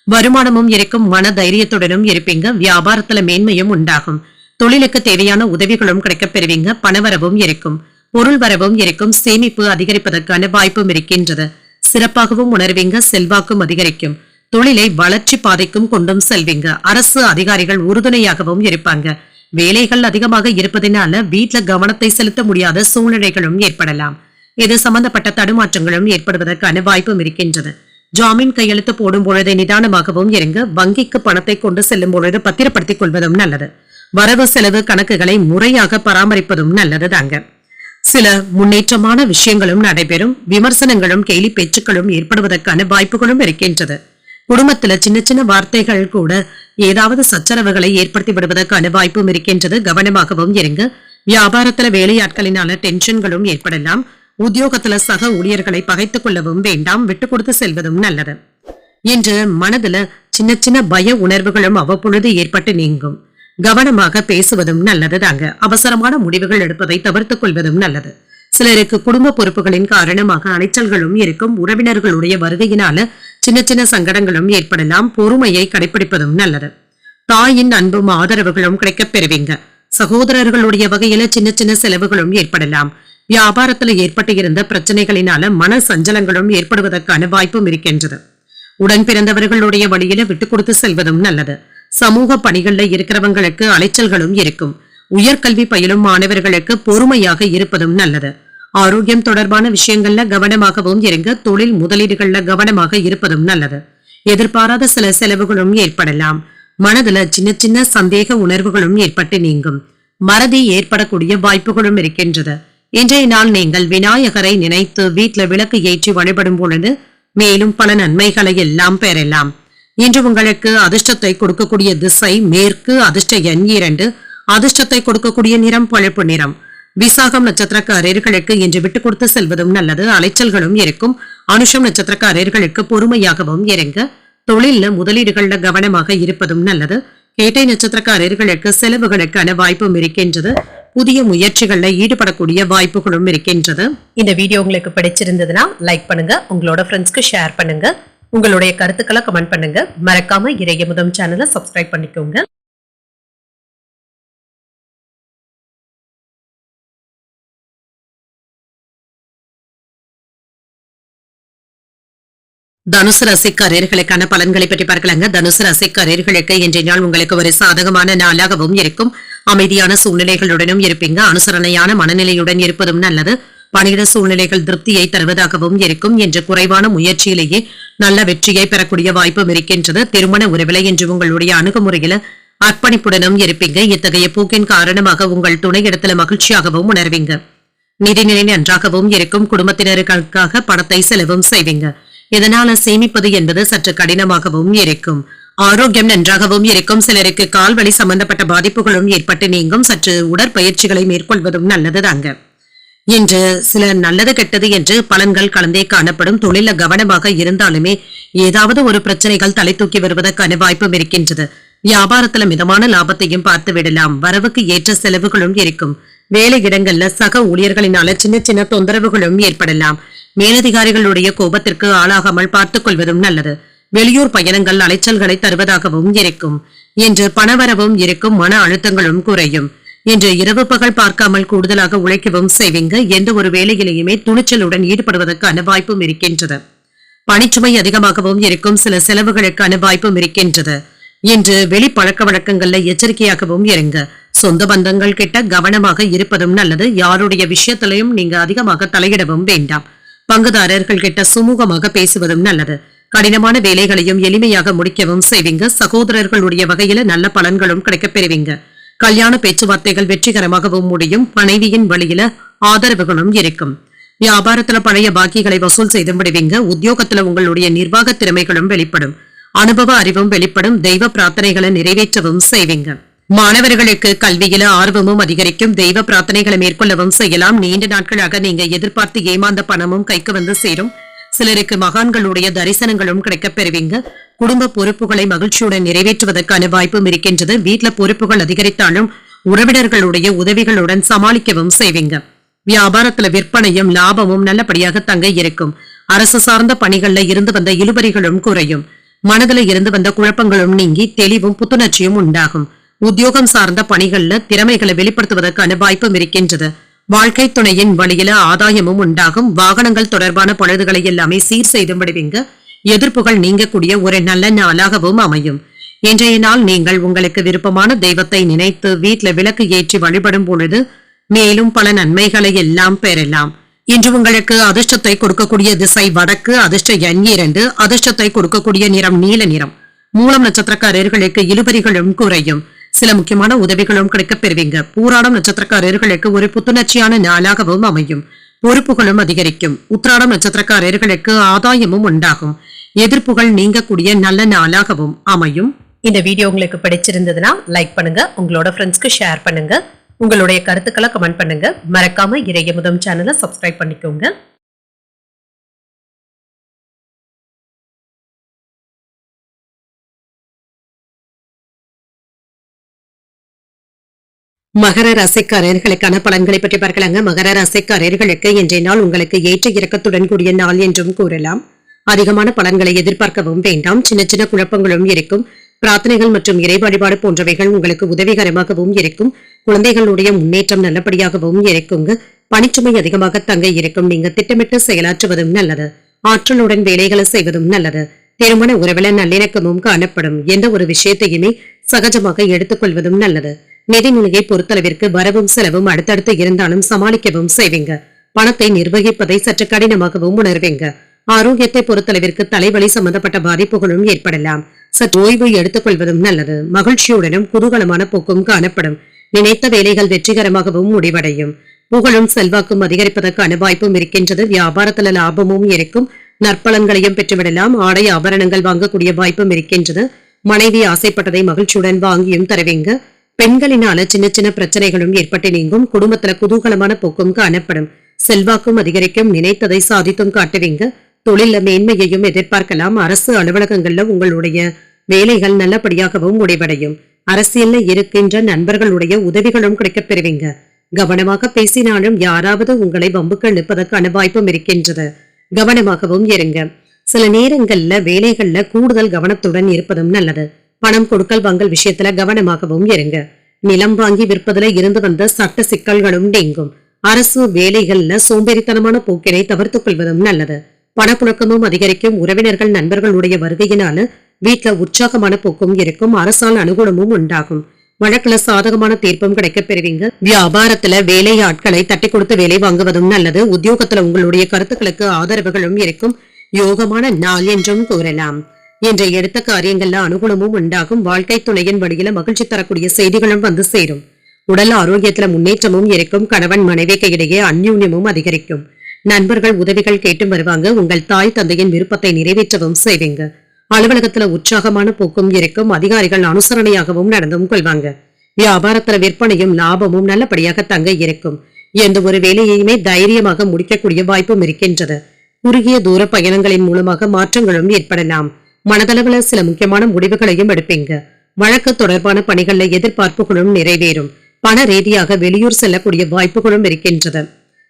வருமானமும் இருக்கும். மன தைரியத்துடனும் இருப்பீங்க. வியாபாரத்துல மேன்மையும் உண்டாகும். தொழிலுக்கு தேவையான உதவிகளும் கிடைக்கப் பெறுவீங்க. பணவரவும் இருக்கும். பொருள் வரவும் இருக்கும். சேமிப்பு அதிகரிப்பதற்கான வாய்ப்பும் இருக்கின்றது. சிறப்பாகவும் உணர்வீங்க. செல்வாக்கும் அதிகரிக்கும். தொழிலை வளர்ச்சி பாதைக்கும் கொண்டும் செல்வீங்க. அரசு அதிகாரிகள் உறுதுணையாகவும் இருப்பாங்க. வேலைகள் அதிகமாக இருப்பதனால வீட்டுல கவனத்தை செலுத்த முடியாத சூழ்நிலைகளும் ஏற்படலாம். இது சம்பந்தப்பட்ட தடுமாற்றங்களும் ஏற்படுவதற்கான வாய்ப்பும் இருக்கின்றது. ஜாமீன் கையெழுத்து போடும் பொழுது நிதானமாகவும் இருங்க. வங்கிக்கு பணத்தை கொண்டு செல்லும் பொழுது பத்திரப்படுத்திக் கொள்வதும் நல்லது. வரவு செலவு கணக்குகளை முறையாக பராமரிப்பதும் நல்லது தாங்க. சில முன்னேற்றமான விஷயங்களும் நடைபெறும். விமர்சனங்களும் கேலி பேச்சுக்களும் ஏற்படுவதற்கான வாய்ப்புகளும் இருக்கின்றது. குடும்பத்துல சின்ன சின்ன வார்த்தைகள் கூட ஏதாவது சச்சரவுகளை ஏற்படுத்தி விடுவதற்கான வாய்ப்பும் இருக்கின்றது. கவனமாகவும் இருங்க. வியாபாரத்துல வேலையாட்களினால டென்ஷன்களும் ஏற்படலாம். உத்தியோகத்துல சக ஊழியர்களை பகைத்துக் கொள்ளவும் வேண்டாம். விட்டு கொடுத்து செல்வதும் நல்லது. இன்று மனதுல சின்ன சின்ன பய உணர்வுகளும் அவ்வப்பொழுது ஏற்பட்டு நீங்கும். கவனமாக பேசுவதும் நல்லது தாங்க. அவசரமான முடிவுகள் எடுப்பதை தவிர்த்துக் கொள்வதும் நல்லது. சிலருக்கு குடும்ப பொறுப்புகளின் காரணமாக அலைச்சல்களும் இருக்கும். உறவினர்களுடைய வருகையினால சின்ன சின்ன சங்கடங்களும் ஏற்படலாம். பொறுமையை கடைபிடிப்பதும் நல்லது. தாயின் அன்பும் ஆதரவுகளும் கிடைக்கப் பெறுவீங்க. சகோதரர்களுடைய வகையில சின்ன சின்ன செலவுகளும் ஏற்படலாம். வியாபாரத்தில் ஏற்பட்டு இருந்த பிரச்சனைகளினால மன சஞ்சலங்களும் ஏற்படுவதற்கான வாய்ப்பும் இருக்கின்றது. உடன் பிறந்தவர்களுடைய வழியில விட்டுக் கொடுத்து செல்வதும் நல்லது. சமூக பணிகள்ல இருக்கிறவங்களுக்கு அலைச்சல்களும் இருக்கும். உயர்கல்வி பயிலும் மாணவர்களுக்கு பொறுமையாக இருப்பதும் நல்லது. ஆரோக்கியம் தொடர்பான விஷயங்கள்ல கவனமாகவும் இருங்க. தொழில் முதலீடுகள்ல கவனமாக இருப்பதும் நல்லது. எதிர்பாராத சில செலவுகளும் ஏற்படலாம். மனதுல சின்ன சின்ன சந்தேக உணர்வுகளும் ஏற்பட்டு நீங்கும். மறதி ஏற்படக்கூடிய வாய்ப்புகளும் இருக்கின்றது. இன்றைய நாள் நீங்கள் விநாயகரை நினைத்து வீட்டுல விளக்கு ஏற்றி வழிபடும் பொழுது மேலும் பல நன்மைகளை எல்லாம் பெறலாம். இன்று உங்களுக்கு அதிர்ஷ்டத்தை கொடுக்கக்கூடிய திசை மேற்கு. அதிர்ஷ்ட எண் 2. அதிர்ஷ்டத்தை கொடுக்கக்கூடிய நிறம் பழுப்பு நிறம். விசாகம் நட்சத்திரக்காரர்களுக்கு இன்று விட்டுக் கொடுத்து செல்வதும் நல்லது. அலைச்சல்களும் இருக்கும். அனுஷம் நட்சத்திரக்காரர்களுக்கு பொறுமையாகவும் இருங்க. தொழில முதலீடுகள்ல கவனமாக இருப்பதும் நல்லது. கேட்டை நட்சத்திரக்காரர்களுக்கு செலவுகளுக்கான வாய்ப்பும் இருக்கின்றது. புதிய முயற்சிகள்ல ஈடுபடக்கூடிய வாய்ப்புகளும் இருக்கின்றது. இந்த வீடியோ உங்களுக்கு பிடிச்சிருந்ததுன்னா லைக் பண்ணுங்க. உங்களோட ஃப்ரெண்ட்ஸ்க்கு ஷேர் பண்ணுங்க. உங்களுடைய கருத்துக்களை கமெண்ட் பண்ணுங்க. மறக்காம இறையமுதம் சேனலை சப்ஸ்கிரைப் பண்ணிக்கோங்க. தனுசு ராசிக்காரர்களுக்கான பலன்களை பற்றி பார்க்கலாங்க. தனுசு ராசிக்காரர்களுக்கு இன்றைய நாள் உங்களுக்கு ஒரு சாதகமான நாளாகவும் இருக்கும். அமைதியான சூழ்நிலைகளுடனும் இருப்பீங்க. அனுசரணையான மனநிலையுடன் இருப்பதும் நல்லது. பணியிட சூழ்நிலைகள் திருப்தியை தருவதாகவும் இருக்கும். என்று குறைவான முயற்சியிலேயே நல்ல வெற்றியை பெறக்கூடிய வாய்ப்பும் இருக்கின்றது. திருமண உறவிலை என்று உங்களுடைய அணுகுமுறையில அர்ப்பணிப்புடனும் இருப்பீங்க. இத்தகைய போக்கின் காரணமாக உங்கள் துணையிடத்துல மகிழ்ச்சியாகவும் உணர்வீங்க. நிதிநிலை நன்றாகவும் இருக்கும். குடும்பத்தினருக்காக பணத்தை செலவும் செய்வீங்க. இதனால சேமிப்பது என்பது சற்று கடினமாகவும் இருக்கும். ஆரோக்கியம் நன்றாகவும் இருக்கும். சிலருக்கு கால்வலி சம்பந்தப்பட்ட பாதிப்புகளும் ஏற்பட்டு நீங்கும். சற்று உடற்பயிற்சிகளை மேற்கொள்வதும் நல்லது தாங்க. இன்று சில நல்லது கெட்டது என்று பலன்கள் கலந்தே காணப்படும். தொழில கவனமாக இருந்தாலுமே ஏதாவது ஒரு பிரச்சனைகள் தலை தூக்கி வருவதற்கான வாய்ப்பும் இருக்கின்றது. வியாபாரத்துல மிதமான லாபத்தையும் பார்த்து விடலாம். வரவுக்கு ஏற்ற செலவுகளும் இருக்கும். வேலை இடங்கள்ல சக ஊழியர்களினால சின்ன சின்ன தொந்தரவுகளும் ஏற்படலாம். மேலதிகாரிகளுடைய கோபத்திற்கு ஆளாகாமல் பார்த்துக் கொள்வதும் நல்லது. வெளியூர் பயணங்கள் அலைச்சல்களை தருவதாகவும் இருக்கும். என்று பணவரவும் இருக்கும், மன அழுத்தங்களும் குறையும். இன்று இரவு பகல் பார்க்காமல் கூடுதலாக உழைக்கவும் செய்வீங்க. எந்த ஒரு வேலையிலேயுமே துணிச்சலுடன் ஈடுபடுவதற்கான வாய்ப்பும் இருக்கின்றது. பணிச்சுமை அதிகமாகவும் இருக்கும், சில செலவுகளுக்கான வாய்ப்பும் இருக்கின்றது. இன்று வெளி பழக்க வழக்கங்கள்ல எச்சரிக்கையாகவும் இருங்க. சொந்த பந்தங்கள் கிட்ட கவனமாக இருப்பதும் நல்லது. யாருடைய விஷயத்திலையும் நீங்க அதிகமாக தலையிடவும் வேண்டாம். பங்குதாரர்கள் கிட்ட சுமூகமாக பேசுவதும் நல்லது. கடினமான வேலைகளையும் எளிமையாக முடிக்கவும் செய்வீங்க. சகோதரர்களுடைய வகையில நல்ல பலன்களும் கிடைக்கப் பெறுவீங்க. கல்யாண பேச்சுவார்த்தைகள் வெற்றிகரமாகவும் முடியும். மனைவியின் வழியில ஆதரவுகளும் இருக்கும். வியாபாரத்துல பழைய பாக்கிகளை வசூல் செய்து விடுவீங்க. உத்தியோகத்துல உங்களுடைய நிர்வாக திறமைகளும் வெளிப்படும். அனுபவ அறிவும் வெளிப்படும். தெய்வ பிரார்த்தனைகளை நிறைவேற்றவும் செய்வீங்க. மாணவர்களுக்கு கல்வியில ஆர்வமும் அதிகரிக்கும். தெய்வ பிரார்த்தனைகளை மேற்கொள்ளவும் செய்யலாம். நீண்ட நாட்களாக நீங்க எதிர்பார்த்து ஏமாந்த பணமும் கைக்கு வந்து சேரும். சிலருக்கு மகான்களுடைய தரிசனங்களும் கிடைக்கப் பெறுவீங்க. குடும்ப பொறுப்புகளை மகிழ்ச்சியுடன் நிறைவேற்றுவதற்கான வாய்ப்பும் இருக்கின்றது. வீட்டுல பொறுப்புகள் அதிகரித்தாலும் உறவினர்களுடைய உதவிகளுடன் சமாளிக்கவும் செய்வீங்க. வியாபாரத்துல விற்பனையும் லாபமும் நல்லபடியாக தங்க இருக்கும். அரசு சார்ந்த பணிகள்ல இருந்து வந்த இழுபறிகளும் குறையும். மனதில் இருந்து வந்த குழப்பங்களும் நீங்கி தெளிவும் புத்துணர்ச்சியும் உண்டாகும். உத்தியோகம் சார்ந்த பணிகள்ல திறமைகளை வெளிப்படுத்துவதற்கான வாய்ப்பும் இருக்கின்றது. வாழ்க்கை துணையின் வழியில ஆதாயமும் உண்டாகும். வாகனங்கள் தொடர்பான பழுதுகளை எல்லாமே சீர் செய்து விடுவீங்க. எதிர்ப்புகள் நீங்கக்கூடிய ஒரு நல்ல நாளாகவும் அமையும். இன்றைய நாள் நீங்கள் உங்களுக்கு விருப்பமான தெய்வத்தை நினைத்து வீட்டுல விளக்கு ஏற்றி வழிபடும் பொழுது மேலும் பல நன்மைகளை எல்லாம் பெறலாம். இன்று உங்களுக்கு அதிர்ஷ்டத்தை கொடுக்கக்கூடிய திசை வடக்கு. அதிர்ஷ்ட எண் 2. அதிர்ஷ்டத்தை கொடுக்கக்கூடிய நிறம் நீல நிறம். மூலம் நட்சத்திரக்காரர்களுக்கு இழுபறிகளும் குறையும். சில முக்கியமான உதவிகளும் கிடைக்கப் பெறுவீங்க. பூராடம் நட்சத்திரக்காரர்களுக்கு ஒரு புத்துணர்ச்சியான நாளாகவும் அமையும். பொறுப்புகளும் அதிகரிக்கும். உத்திராடம் நட்சத்திரக்காரர்களுக்கு ஆதாயமும் உண்டாகும். எதிர்ப்புகள் நீங்கக்கூடிய நல்ல நாளாகவும் அமையும். இந்த வீடியோ உங்களுக்கு பிடிச்சிருந்ததுன்னா லைக் பண்ணுங்க. உங்களோட ஃப்ரெண்ட்ஸ்க்கு ஷேர் பண்ணுங்க. உங்களுடைய கருத்துக்களை கமெண்ட் பண்ணுங்க. மறக்காம இறையமுதம் சேனலை சப்ஸ்கிரைப் பண்ணிக்கோங்க. மகர ராசிக்காரர்களுக்கான பலன்களை பற்றி பார்க்கலாங்க. மகர ராசிக்காரர்களுக்கு இன்றைய நாள் உங்களுக்கு ஏற்ற இறக்கத்துடன் கூடிய நாள் என்றும் கூறலாம். அதிகமான பலன்களை எதிர்பார்க்கவும் வேண்டாம். சின்ன சின்ன குழப்பங்களும் இருக்கும். பிரார்த்தனைகள் மற்றும் இறை வழிபாடு போன்றவைகள் உங்களுக்கு உதவிகரமாகவும் இருக்கும். குழந்தைகளுடைய முன்னேற்றம் நல்லபடியாகவும் இருக்குங்க. பணிச்சுமை அதிகமாக தங்க இருக்கும். நீங்க திட்டமிட்டு செயலாற்றுவதும் நல்லது. ஆற்றலுடன் வேலைகளை செய்வதும் நல்லது. திருமண உறவுல நல்லிணக்கமும் காணப்படும். எந்த ஒரு விஷயத்தையுமே சகஜமாக எடுத்துக்கொள்வதும் நல்லது. நிதிநிலையை பொறுத்தளவிற்கு வரவும் செலவும் அடுத்தடுத்து இருந்தாலும் சமாளிக்கவும் செய்வீங்க. பணத்தை நிர்வகிப்பதை சற்று கடினமாகவும் உணர்வீங்க. ஆரோக்கியத்தை பொறுத்தளவிற்கு தலைவலி சம்பந்தப்பட்ட பாதிப்புகளும் ஏற்படலாம். சற்று ஓய்வு எடுத்துக் கொள்வதும் நல்லது. மகிழ்ச்சியுடனும் குதூகலமான போக்கும் காணப்படும். நினைத்த வேலைகள் வெற்றிகரமாகவும் முடிவடையும். புகழும் செல்வாக்கும் அதிகரிப்பதற்கான வாய்ப்பும் இருக்கின்றது. வியாபாரத்துல லாபமும் இருக்கும். நற்பலன்களையும் பெற்றுவிடலாம். ஆடை ஆபரணங்கள் வாங்கக்கூடிய வாய்ப்பும் இருக்கின்றது. மனைவி ஆசைப்பட்டதை மகிழ்ச்சியுடன் வாங்கியும் தருவீங்க. பெண்களினால சின்ன சின்ன பிரச்சனைகளும் ஏற்பட்டு நீங்கும். குடும்பத்துல குதூகலமான போக்கும் காணப்படும். செல்வாக்கும் அதிகரிக்கும். நினைத்ததை சாதித்தும் காட்டுவீங்க. தொழில மேன்மையையும் எதிர்பார்க்கலாம். அரசு அலுவலகங்கள்ல உங்களுடைய வேலைகள் நல்லபடியாகவும் முடிவடையும். அரசியல்ல இருக்கின்ற நண்பர்களுடைய உதவிகளும் கிடைக்கப் பெறுவீங்க. கவனமாக பேசினாலும் யாராவது உங்களை வம்புக்கு நிற்பதற்கான வாய்ப்பும் இருக்கின்றது. கவனமாகவும் இருங்க. சில நேரங்கள்ல வேலைகள்ல கூடுதல் கவனத்துடன் இருப்பதும் நல்லது. பணம் கொடுக்கல் வாங்கல் விஷயத்துல கவனமாகவும் இருங்க. நிலம் வாங்கி விற்பதுல இருந்து வந்த சட்ட சிக்கல்களும் நீங்கும். அரசு வேலைகள்ல சோம்பேறித்தனமான போக்கினை தவிர்த்துக் கொள்வதும் நல்லது. பணப்புழக்கமும் அதிகரிக்கும். உறவினர்கள் நண்பர்களுடைய வருகையினால வீட்டுல உற்சாகமான போக்கும் இருக்கும். அரசால் அனுகூலமும் உண்டாகும். வழக்குல சாதகமான தீர்ப்பும் கிடைக்கப் பெறுவீங்க. வியாபாரத்துல வேலை ஆட்களை தட்டி கொடுத்து வேலை வாங்குவதும் நல்லது. உத்தியோகத்துல உங்களுடைய கருத்துக்களுக்கு ஆதரவுகளும் இருக்கும். யோகமான நாள் என்றும் கூறலாம். என்ற எடுத்த காரியங்கள்ல அனுகூலமும் உண்டாகும். வாழ்க்கை துணையின் வழியில மகிழ்ச்சி தரக்கூடிய செய்திகளும் வந்து சேரும். உடல் ஆரோக்கியத்துல முன்னேற்றமும் இருக்கும். கணவன் மனைவிக்கு இடையே அந்யூன்யமும் அதிகரிக்கும். நண்பர்கள் உதவிகள் கேட்டும் வருவாங்க. உங்கள் தாய் தந்தையின் விருப்பத்தை நிறைவேற்றவும் செய்வீங்க. அலுவலகத்துல உற்சாகமான போக்கும் இருக்கும். அதிகாரிகள் அனுசரணையாகவும் நடந்தும் கொள்வாங்க. வியாபாரத்துல விற்பனையும் லாபமும் நல்லபடியாக தங்க இருக்கும். எந்த ஒரு வேலையுமே தைரியமாக முடிக்கக்கூடிய வாய்ப்பும் இருக்கின்றது. குறுகிய தூர பயணங்களின் மூலமாக மாற்றங்களும் ஏற்படலாம். மனதளவுல சில முக்கியமான முடிவுகளையும் எடுப்பீங்க. வழக்கு தொடர்பான பணிகள்ல எதிர்பார்ப்புகளும் நிறைவேறும். பண ரீதியாக வெளியூர் செல்லக்கூடிய வாய்ப்புகளும் இருக்கின்றது.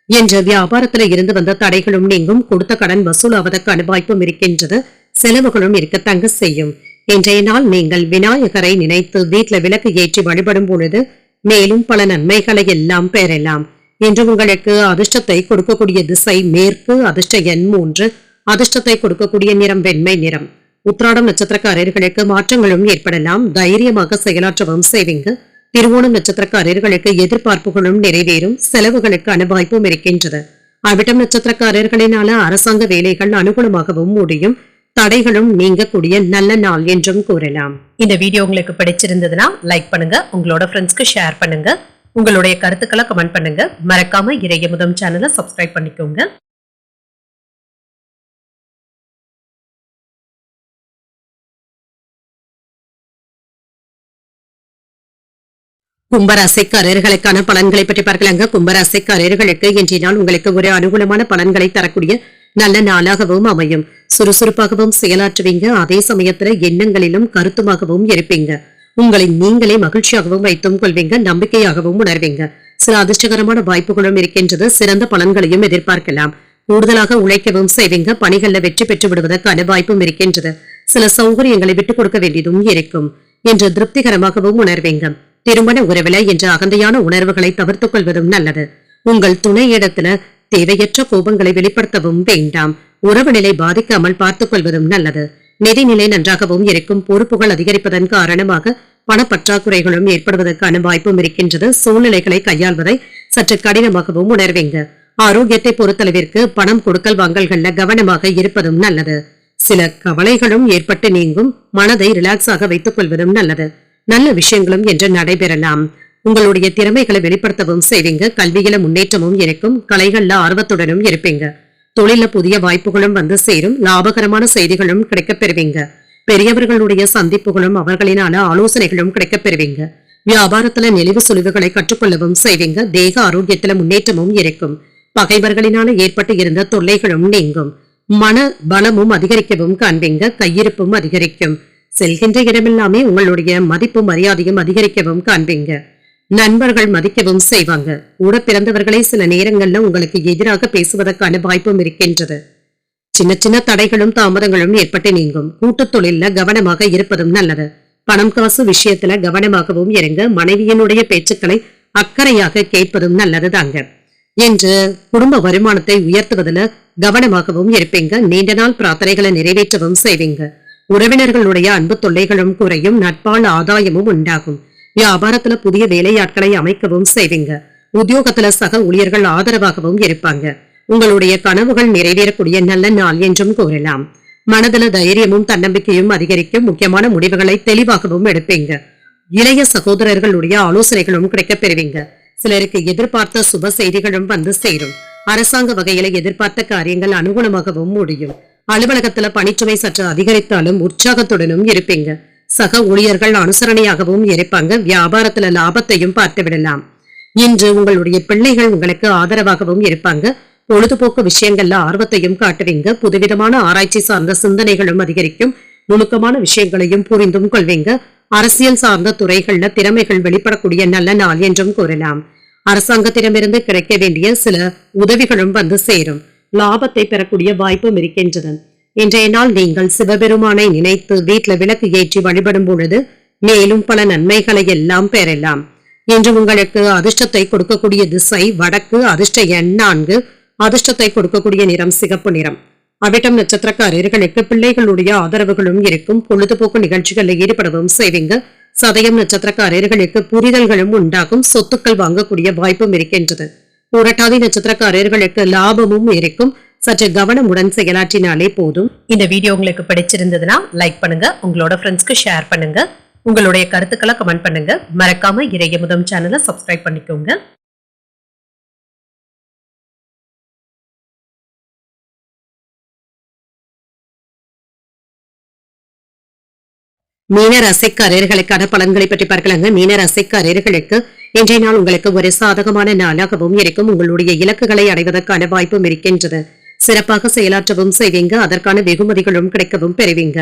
என்ற வியாபாரத்துல இருந்து வந்த தடைகளும் நீங்கும். கொடுத்த கடன் வசூலாவதற்கான வாய்ப்பும் இருக்கின்றது. செலவுகளும் இருக்க தங்க செய்யும். இன்றைய நாள் நீங்கள் விநாயகரை நினைத்து வீட்ல விளக்கு ஏற்றி வழிபடும் பொழுது மேலும் பல நன்மைகளை எல்லாம் பெறலாம். இன்று உங்களுக்கு அதிர்ஷ்டத்தை கொடுக்கக்கூடிய திசை மேற்கு, அதிர்ஷ்ட எண் 3, அதிர்ஷ்டத்தை கொடுக்கக்கூடிய நிறம் வெண்மை நிறம். உத்திராடம் நட்சத்திரக்காரர்களுக்கு மாற்றங்களும் ஏற்படலாம், தைரியமாக செயலாற்றவும் செய்வீங்க. திருவோணம் நட்சத்திரக்காரர்களுக்கு எதிர்பார்ப்புகளும் நிறைவேறும், செலவுகளுக்கான வாய்ப்பும் இருக்கின்றது. அவிட்டம் நட்சத்திரக்காரர்களினால அரசாங்க வேலைகள் அனுகூலமாகவும் முடியும், தடைகளும் நீங்கக்கூடிய நல்ல நாள் என்றும் கூறலாம். இந்த வீடியோ உங்களுக்கு பிடிச்சிருந்ததுன்னா லைக் பண்ணுங்க, உங்களோட ஃப்ரெண்ட்ஸ்க்கு ஷேர் பண்ணுங்க, உங்களுடைய கருத்துக்களை கமெண்ட் பண்ணுங்க. மறக்காம இறையமுதம் சேனலை சப்ஸ்கிரைப் பண்ணிக்கோங்க. கும்பராசிக்காரர்களுக்கான பலன்களை பற்றி பார்க்கலாங்க. கும்பராசிக்காரர்களுக்கு இன்றைய நாள் உங்களுக்கு ஒரு அனுகூலமான பலன்களை தரக்கூடிய நல்ல நாளாகவும் அமையும். சுறுசுறுப்பாகவும் செயலாற்றுவீங்க, அதே சமயத்துல எண்ணங்களிலும் கருத்துமாகவும் இருப்பீங்க. உங்களை நீங்களே மகிழ்ச்சியாகவும் வைத்தும் கொள்வீங்க, நம்பிக்கையாகவும் உணர்வீங்க. சில அதிர்ஷ்டகரமான வாய்ப்புகளும் இருக்கின்றது, சிறந்த பலன்களையும் எதிர்பார்க்கலாம். கூடுதலாக உழைக்கவும் செய்வீங்க, பணிகள்ல வெற்றி பெற்று விடுவதற்கான வாய்ப்பும் இருக்கின்றது. சில சௌகரியங்களை விட்டுக் கொடுக்க வேண்டியதும் இருக்கும் என்று திருப்திகரமாகவும் உணர்வீங்க. திருமண உறவில என்ற அகந்தையான உணர்வுகளை தவிர்த்துக் கொள்வதும் நல்லது. உங்கள் துணையிடத்துல தேவையற்ற கோபங்களை வெளிப்படுத்தவும் வேண்டாம். உறவு நிலை பாதிக்காமல் பார்த்துக் கொள்வதும் நல்லது. நிதிநிலை நன்றாகவும் இருக்கும், பொறுப்புகள் அதிகரிப்பதன் காரணமாக பணப்பற்றாக்குறைகளும் ஏற்படுவதற்கான வாய்ப்பும் இருக்கின்றது. சூழ்நிலைகளை கையாள்வதை சற்று கடினமாகவும் உணர்வீங்க. ஆரோக்கியத்தை பொறுத்தளவிற்கு பணம் கொடுக்கல் வாங்கல்கள்ல கவனமாக இருப்பதும் நல்லது. சில கவலைகளும் ஏற்பட்டு நீங்கும், மனதை ரிலாக்ஸாக வைத்துக் கொள்வதும் நல்லது. நல்ல விஷயங்களும் என்று நடைபெறலாம். உங்களுடைய திறமைகளை வெளிப்படுத்தவும் செய்வீங்க, கல்வியில முன்னேற்றமும் இருக்கும், கலைகள்ல ஆர்வத்துடனும் இருப்பீங்க. தொழில புதிய வாய்ப்புகளும் வந்து சேரும், லாபகரமான செய்திகளும் கிடைக்கப் பெறுவீங்க. பெரியவர்களுடைய சந்திப்புகளும் அவர்களினால ஆலோசனைகளும் கிடைக்கப் பெறுவீங்க. வியாபாரத்துல நெளிவு சுழிவுகளை கற்றுக்கொள்ளவும் செய்வீங்க. தேக ஆரோக்கியத்துல முன்னேற்றமும் இருக்கும். பகைவர்களினால ஏற்பட்டு இருந்த தொல்லைகளும் நீங்கும். மன பலமும் அதிகரிக்கவும் காண்பீங்க, கையிருப்பும் அதிகரிக்கும். செல்கின்ற இடமெல்லாமே உங்களுடைய மதிப்பு மரியாதையும் அதிகரிக்கவும் காண்பீங்க. நண்பர்கள் மதிக்கவும் செய்வாங்க. கூட பிறந்தவர்களை சில நேரங்கள்ல உங்களுக்கு எதிராக பேசுவதற்கான வாய்ப்பும் இருக்கின்றது. சின்ன சின்ன தடைகளும் தாமதங்களும் ஏற்பட்டு நீங்கும். கூட்டுத் தொழில கவனமாக இருப்பதும் நல்லது. பணம் காசு விஷயத்துல கவனமாகவும் இருங்க. மனைவியினுடைய பேச்சுக்களை அக்கறையாக கேட்பதும் நல்லது தாங்க. என்று குடும்ப வருமானத்தை உயர்த்துவதில் கவனமாகவும் இருப்பீங்க. நீண்ட நாள் பிரார்த்தனைகளை நிறைவேற்றவும் செய்வீங்க. உறவினர்களுடைய அன்பு தொல்லைகளும் குறையும், நட்பால் ஆதாயமும் உண்டாகும். வியாபாரத்துல புதிய வேலையாட்களை அமைக்கவும் செய்வீங்க. உத்தியோகத்துல சக ஊழியர்கள் ஆதரவாகவும் இருப்பாங்க. உங்களுடைய கனவுகள் நிறைவேறக்கூடிய நல்ல நாள் என்றும் கூறலாம். மனதுல தைரியமும் தன்னம்பிக்கையும் அதிகரிக்கும். முக்கியமான முடிவுகளை தெளிவாகவும் எடுப்பீங்க. இளைய சகோதரர்களுடைய ஆலோசனைகளும் கிடைக்கப் பெறுவீங்க. சிலருக்கு எதிர்பார்த்த சுப செய்திகளும் வந்து சேரும். அரசாங்க வகையில எதிர்பார்த்த காரியங்கள் அனுகூலமாகவும் முடியும். அலுவலகத்துல பணிச்சுமை சற்று அதிகரித்தாலும் உற்சாகத்துடனும் இருப்பீங்க. சக ஊழியர்கள் அனுசரணையாகவும் இருப்பாங்க. வியாபாரத்துல லாபத்தையும் பார்த்து விடலாம். இன்று உங்களுடைய பிள்ளைகள் உங்களுக்கு ஆதரவாகவும் இருப்பாங்க. பொழுதுபோக்கு விஷயங்கள்ல ஆர்வத்தையும் காட்டுவீங்க. புதுவிதமான ஆராய்ச்சி சார்ந்த சிந்தனைகளும் அதிகரிக்கும். நுணுக்கமான விஷயங்களையும் புரிந்தும் கொள்வீங்க. அரசியல் சார்ந்த துறைகள்ல திறமைகள் வெளிப்படக்கூடிய நல்ல நாள் என்றும் கூறலாம். அரசாங்கத்திடமிருந்து கிடைக்க வேண்டிய சில உதவிகளும் வந்து சேரும். லாபத்தை பெறக்கூடிய வாய்ப்பும் இருக்கின்றது. இன்றைய நாள் நீங்கள் சிவபெருமானை நினைத்து வீட்டுல விளக்கு ஏற்றி வழிபடும் பொழுது மேலும் பல நன்மைகளை எல்லாம் பெறலாம். இன்று உங்களுக்கு அதிர்ஷ்டத்தை கொடுக்கக்கூடிய திசை வடக்கு, அதிர்ஷ்ட எண் 4, அதிர்ஷ்டத்தை கொடுக்கக்கூடிய நிறம் சிகப்பு நிறம். அவிட்டம் நட்சத்திரக்காரர்களுக்கு பிள்ளைகளுடைய ஆதரவுகளும் இருக்கும். பொழுதுபோக்கு நிகழ்ச்சிகளில் ஈடுபடவும் செய்வீங்க. சதயம் நட்சத்திரக்காரர்களுக்கு புரிதல்களும் உண்டாகும். சொத்துக்கள் வாங்கக்கூடிய வாய்ப்பும் இருக்கின்றது. புரட்டாதி நட்சத்திரக்காரர்களுக்கு லாபமும் இருக்கும். சற்று கவனமுடன் செயலாற்றினாலே போதும். இந்த வீடியோ உங்களுக்கு பிடிச்சிருந்ததுன்னா லைக் பண்ணுங்க, உங்களோட ஃப்ரெண்ட்ஸ்க்கு ஷேர் பண்ணுங்க, உங்களுடைய கருத்துக்களை கமெண்ட் பண்ணுங்க. மறக்காம இறையமுதம் சேனலை சப்ஸ்கிரைப் பண்ணிக்கோங்க. மீன ராசிக்காரர்களுக்கான பலன்களை பற்றி பார்க்கலாங்க. மீன ராசிக்காரர்களுக்கு இன்றைய நாள் உங்களுக்கு ஒரு சாதகமான நாளாகவும் இருக்கும். உங்களுடைய இலக்குகளை அடைவதற்கான வாய்ப்பும் இருக்கின்றது. சிறப்பாக செயலாற்றவும் செய்வீங்க. அதற்கான வெகுமதிகளும் கிடைக்கவும் பெறுவீங்க.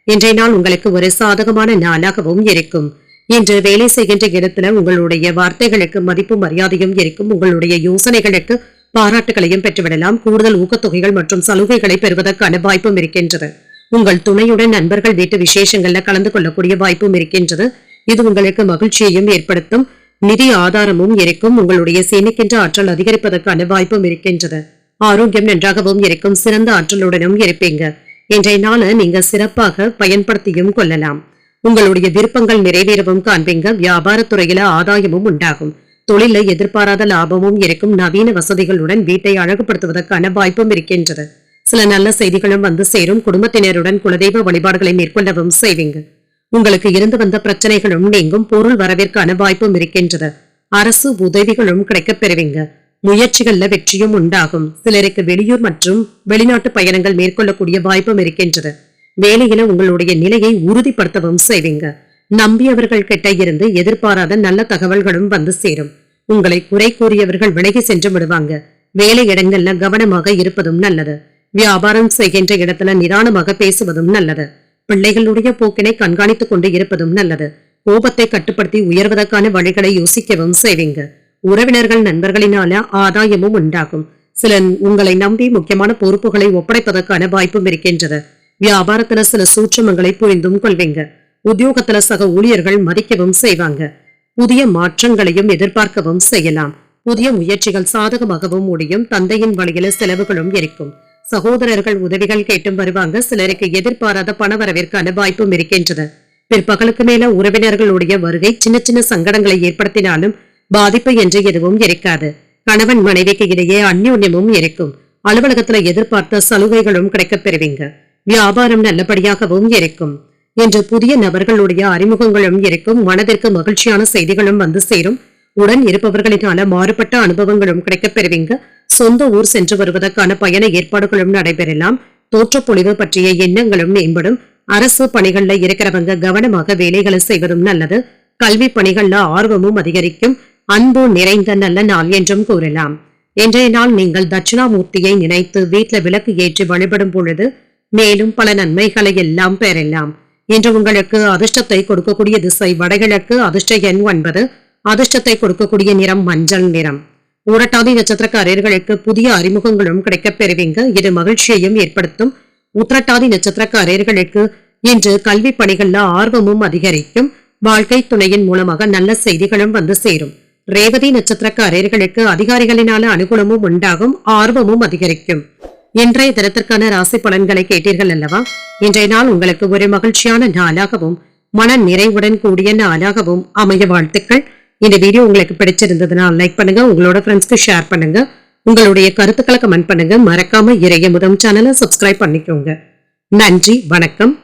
இன்றைய நாள் உங்களுக்கு ஒரு சாதகமான நாளாகவும் இருக்கும். இன்று வேலை செய்கின்ற இடத்துல உங்களுடைய வார்த்தைகளுக்கு மதிப்பு மரியாதையும் இருக்கும். உங்களுடைய யோசனைகளுக்கு பாராட்டுகளையும் பெற்றுவிடலாம். கூடுதல் ஊக்கத்தொகைகள் மற்றும் சலுகைகளை பெறுவதற்கான வாய்ப்பும் இருக்கின்றது. உங்கள் துணையுடன் நண்பர்கள் வீட்டு விசேஷங்கள்ல கலந்து கொள்ளக்கூடிய வாய்ப்பும் இருக்கின்றது. இது உங்களுக்கு மகிழ்ச்சியையும் ஏற்படுத்தும். நிதி ஆதாரமும் இருக்கும். உங்களுடைய சேமிக்கின்ற ஆற்றல் அதிகரிப்பதற்கான வாய்ப்பும் இருக்கின்றது. ஆரோக்கியம் நன்றாகவும் இருக்கும். சிறந்த ஆற்றலுடனும் இருப்பீங்க. இன்றைய நாளை நீங்க சிறப்பாக பயன்படுத்தியும் கொள்ளலாம். உங்களுடைய விருப்பங்கள் நிறைவேறவும் காண்பீங்க. வியாபாரத்துறையில ஆதாயமும் உண்டாகும். தொழில எதிர்பாராத லாபமும் இருக்கும். நவீன வசதிகளுடன் வீட்டை அழகுபடுத்துவதற்கான வாய்ப்பும் இருக்கின்றது. சில நல்ல செய்திகளும் வந்து சேரும். குடும்பத்தினருடன் குலதெய்வ வழிபாடுகளை மேற்கொள்ளவும் செய்வீங்க. உங்களுக்கு இருந்து வந்த பிரச்சனைகளும் நீங்கும். பொருள் வரவிற்கான வாய்ப்பும் இருக்கின்றது. அரசு உதவிகளும் கிடைக்கப் பெறுவீங்க. முயற்சிகள்ல வெற்றியும் உண்டாகும். சிலருக்கு வெளியூர் மற்றும் வெளிநாட்டு பயணங்கள் மேற்கொள்ளக்கூடிய வாய்ப்பும் இருக்கின்றது. வேலையில உங்களுடைய நிலையை உறுதிப்படுத்தவும் செய்வீங்க. நம்பியவர்கள் கிட்ட இருந்து எதிர்பாராத நல்ல தகவல்களும் வந்து சேரும். உங்களை குறை கூறியவர்கள் விலகி சென்று விடுவாங்க. வேலை இடங்கள்ல கவனமாக இருப்பதும் நல்லது. வியாபாரம் செய்கின்ற இடத்துல நிதானமாக பேசுவதும் நல்லது. பிள்ளைகளுடைய போக்கினை கண்காணித்துக் கொண்டு இருப்பதும் நல்லது. கோபத்தை கட்டுப்படுத்தி உயர்வதற்கான வழிகளை யோசிக்கவும் செய்வீங்க. உறவினர்கள் நண்பர்களினால ஆதாயமும் உண்டாகும். சிலர் உங்களை நம்பி முக்கியமான பொறுப்புகளை ஒப்படைப்பதற்கான வாய்ப்பும் இருக்கின்றது. வியாபாரத்துல சில சூட்சமங்களை புரிந்தும் கொள்வீங்க. உத்தியோகத்துல சக ஊழியர்கள் மதிக்கவும் செய்வாங்க. புதிய மாற்றங்களையும் எதிர்பார்க்கவும் செய்யலாம். புதிய முயற்சிகள் சாதகமாகவும் முடியும். தந்தையின் வழியில செலவுகளும் இருக்கும். சகோதரர்கள் உதவிகள் கேட்டும் வருவாங்க. சிலருக்கு எதிர்பாராத பணவரவிற்கான வாய்ப்பும் இருக்கின்றது. பிற்பகலுக்கு மேல உறவினர்களுடைய வருகை சின்ன சின்ன சங்கடங்களை ஏற்படுத்தினாலும் பாதிப்பு என்று எதுவும் இருக்காது. கணவன் மனைவிக்கு இடையே அந்யோன்யமும் இருக்கும். அலுவலகத்துல எதிர்பார்த்த சலுகைகளும் கிடைக்கப் பெறுவீங்க. வியாபாரம் நல்லபடியாகவும் இருக்கும். என்று புதிய நபர்களுடைய அறிமுகங்களும் இருக்கும். மனதிற்கு மகிழ்ச்சியான செய்திகளும் வந்து சேரும். உடன் இருப்பவர்களினால மாறுபட்ட அனுபவங்களும் கிடைக்கப் பெறுவீங்க. சொந்த ஊர் சென்று வருவதற்கான பயண ஏற்பாடுகளும் நடைபெறலாம். தோற்றப்பொழிவு பற்றிய எண்ணங்களும் மேம்படும். அரசு பணிகள்ல இருக்கிறவங்க கவனமாக வேலைகளை செய்வதும் நல்லது. கல்வி பணிகள்ல ஆர்வமும் அதிகரிக்கும். அன்பு நிறைந்த நல்ல நாள் என்றும் கூறலாம். இன்றைய நாள் நீங்கள் தட்சிணாமூர்த்தியை நினைத்து வீட்டுல விளக்கு ஏற்றி வழிபடும் பொழுது மேலும் பல நன்மைகளை எல்லாம் பெறலாம். இன்று உங்களுக்கு அதிர்ஷ்டத்தை கொடுக்கக்கூடிய திசை வடகிழக்கு. அதிர்ஷ்ட எண் 9. அதிர்ஷ்டத்தை கொடுக்கக்கூடிய நிறம் மஞ்சள் நிறம். உரட்டாதி நட்சத்திரக்காரர்களுக்கு புதிய அறிமுகங்களும் கிடைக்கப் பெறுவீங்க. இது மகிழ்ச்சியையும் ஏற்படுத்தும். உத்திரட்டாதி நட்சத்திரக்காரர்களுக்கு இன்று கல்வி பணிகள்ல ஆர்வமும் அதிகரிக்கும். வாழ்க்கை துணையின் மூலமாக நல்ல செய்திகளும் வந்து சேரும். ரேவதி நட்சத்திரக்காரர்களுக்கு அதிகாரிகளினால அனுகூலமும் உண்டாகும். ஆர்வமும் அதிகரிக்கும். இன்றைய தினத்திற்கான ராசி பலன்களை கேட்டீர்கள் அல்லவா? இன்றைய நாள் உங்களுக்கு ஒரு மகிழ்ச்சியான நாளாகவும் மன நிறைவுடன் கூடிய நாளாகவும் அமைய வாழ்த்துக்கள். இந்த வீடியோ உங்களுக்கு பிடிச்சிருந்ததுனால் லைக் பண்ணுங்க. உங்களோட ஃப்ரெண்ட்ஸ்க்கு ஷேர் பண்ணுங்க. உங்களுடைய கருத்துக்களை கமெண்ட் பண்ணுங்க. மறக்காம இறைய முதம் சேனலை சப்ஸ்கிரைப் பண்ணிக்கோங்க. நன்றி, வணக்கம்.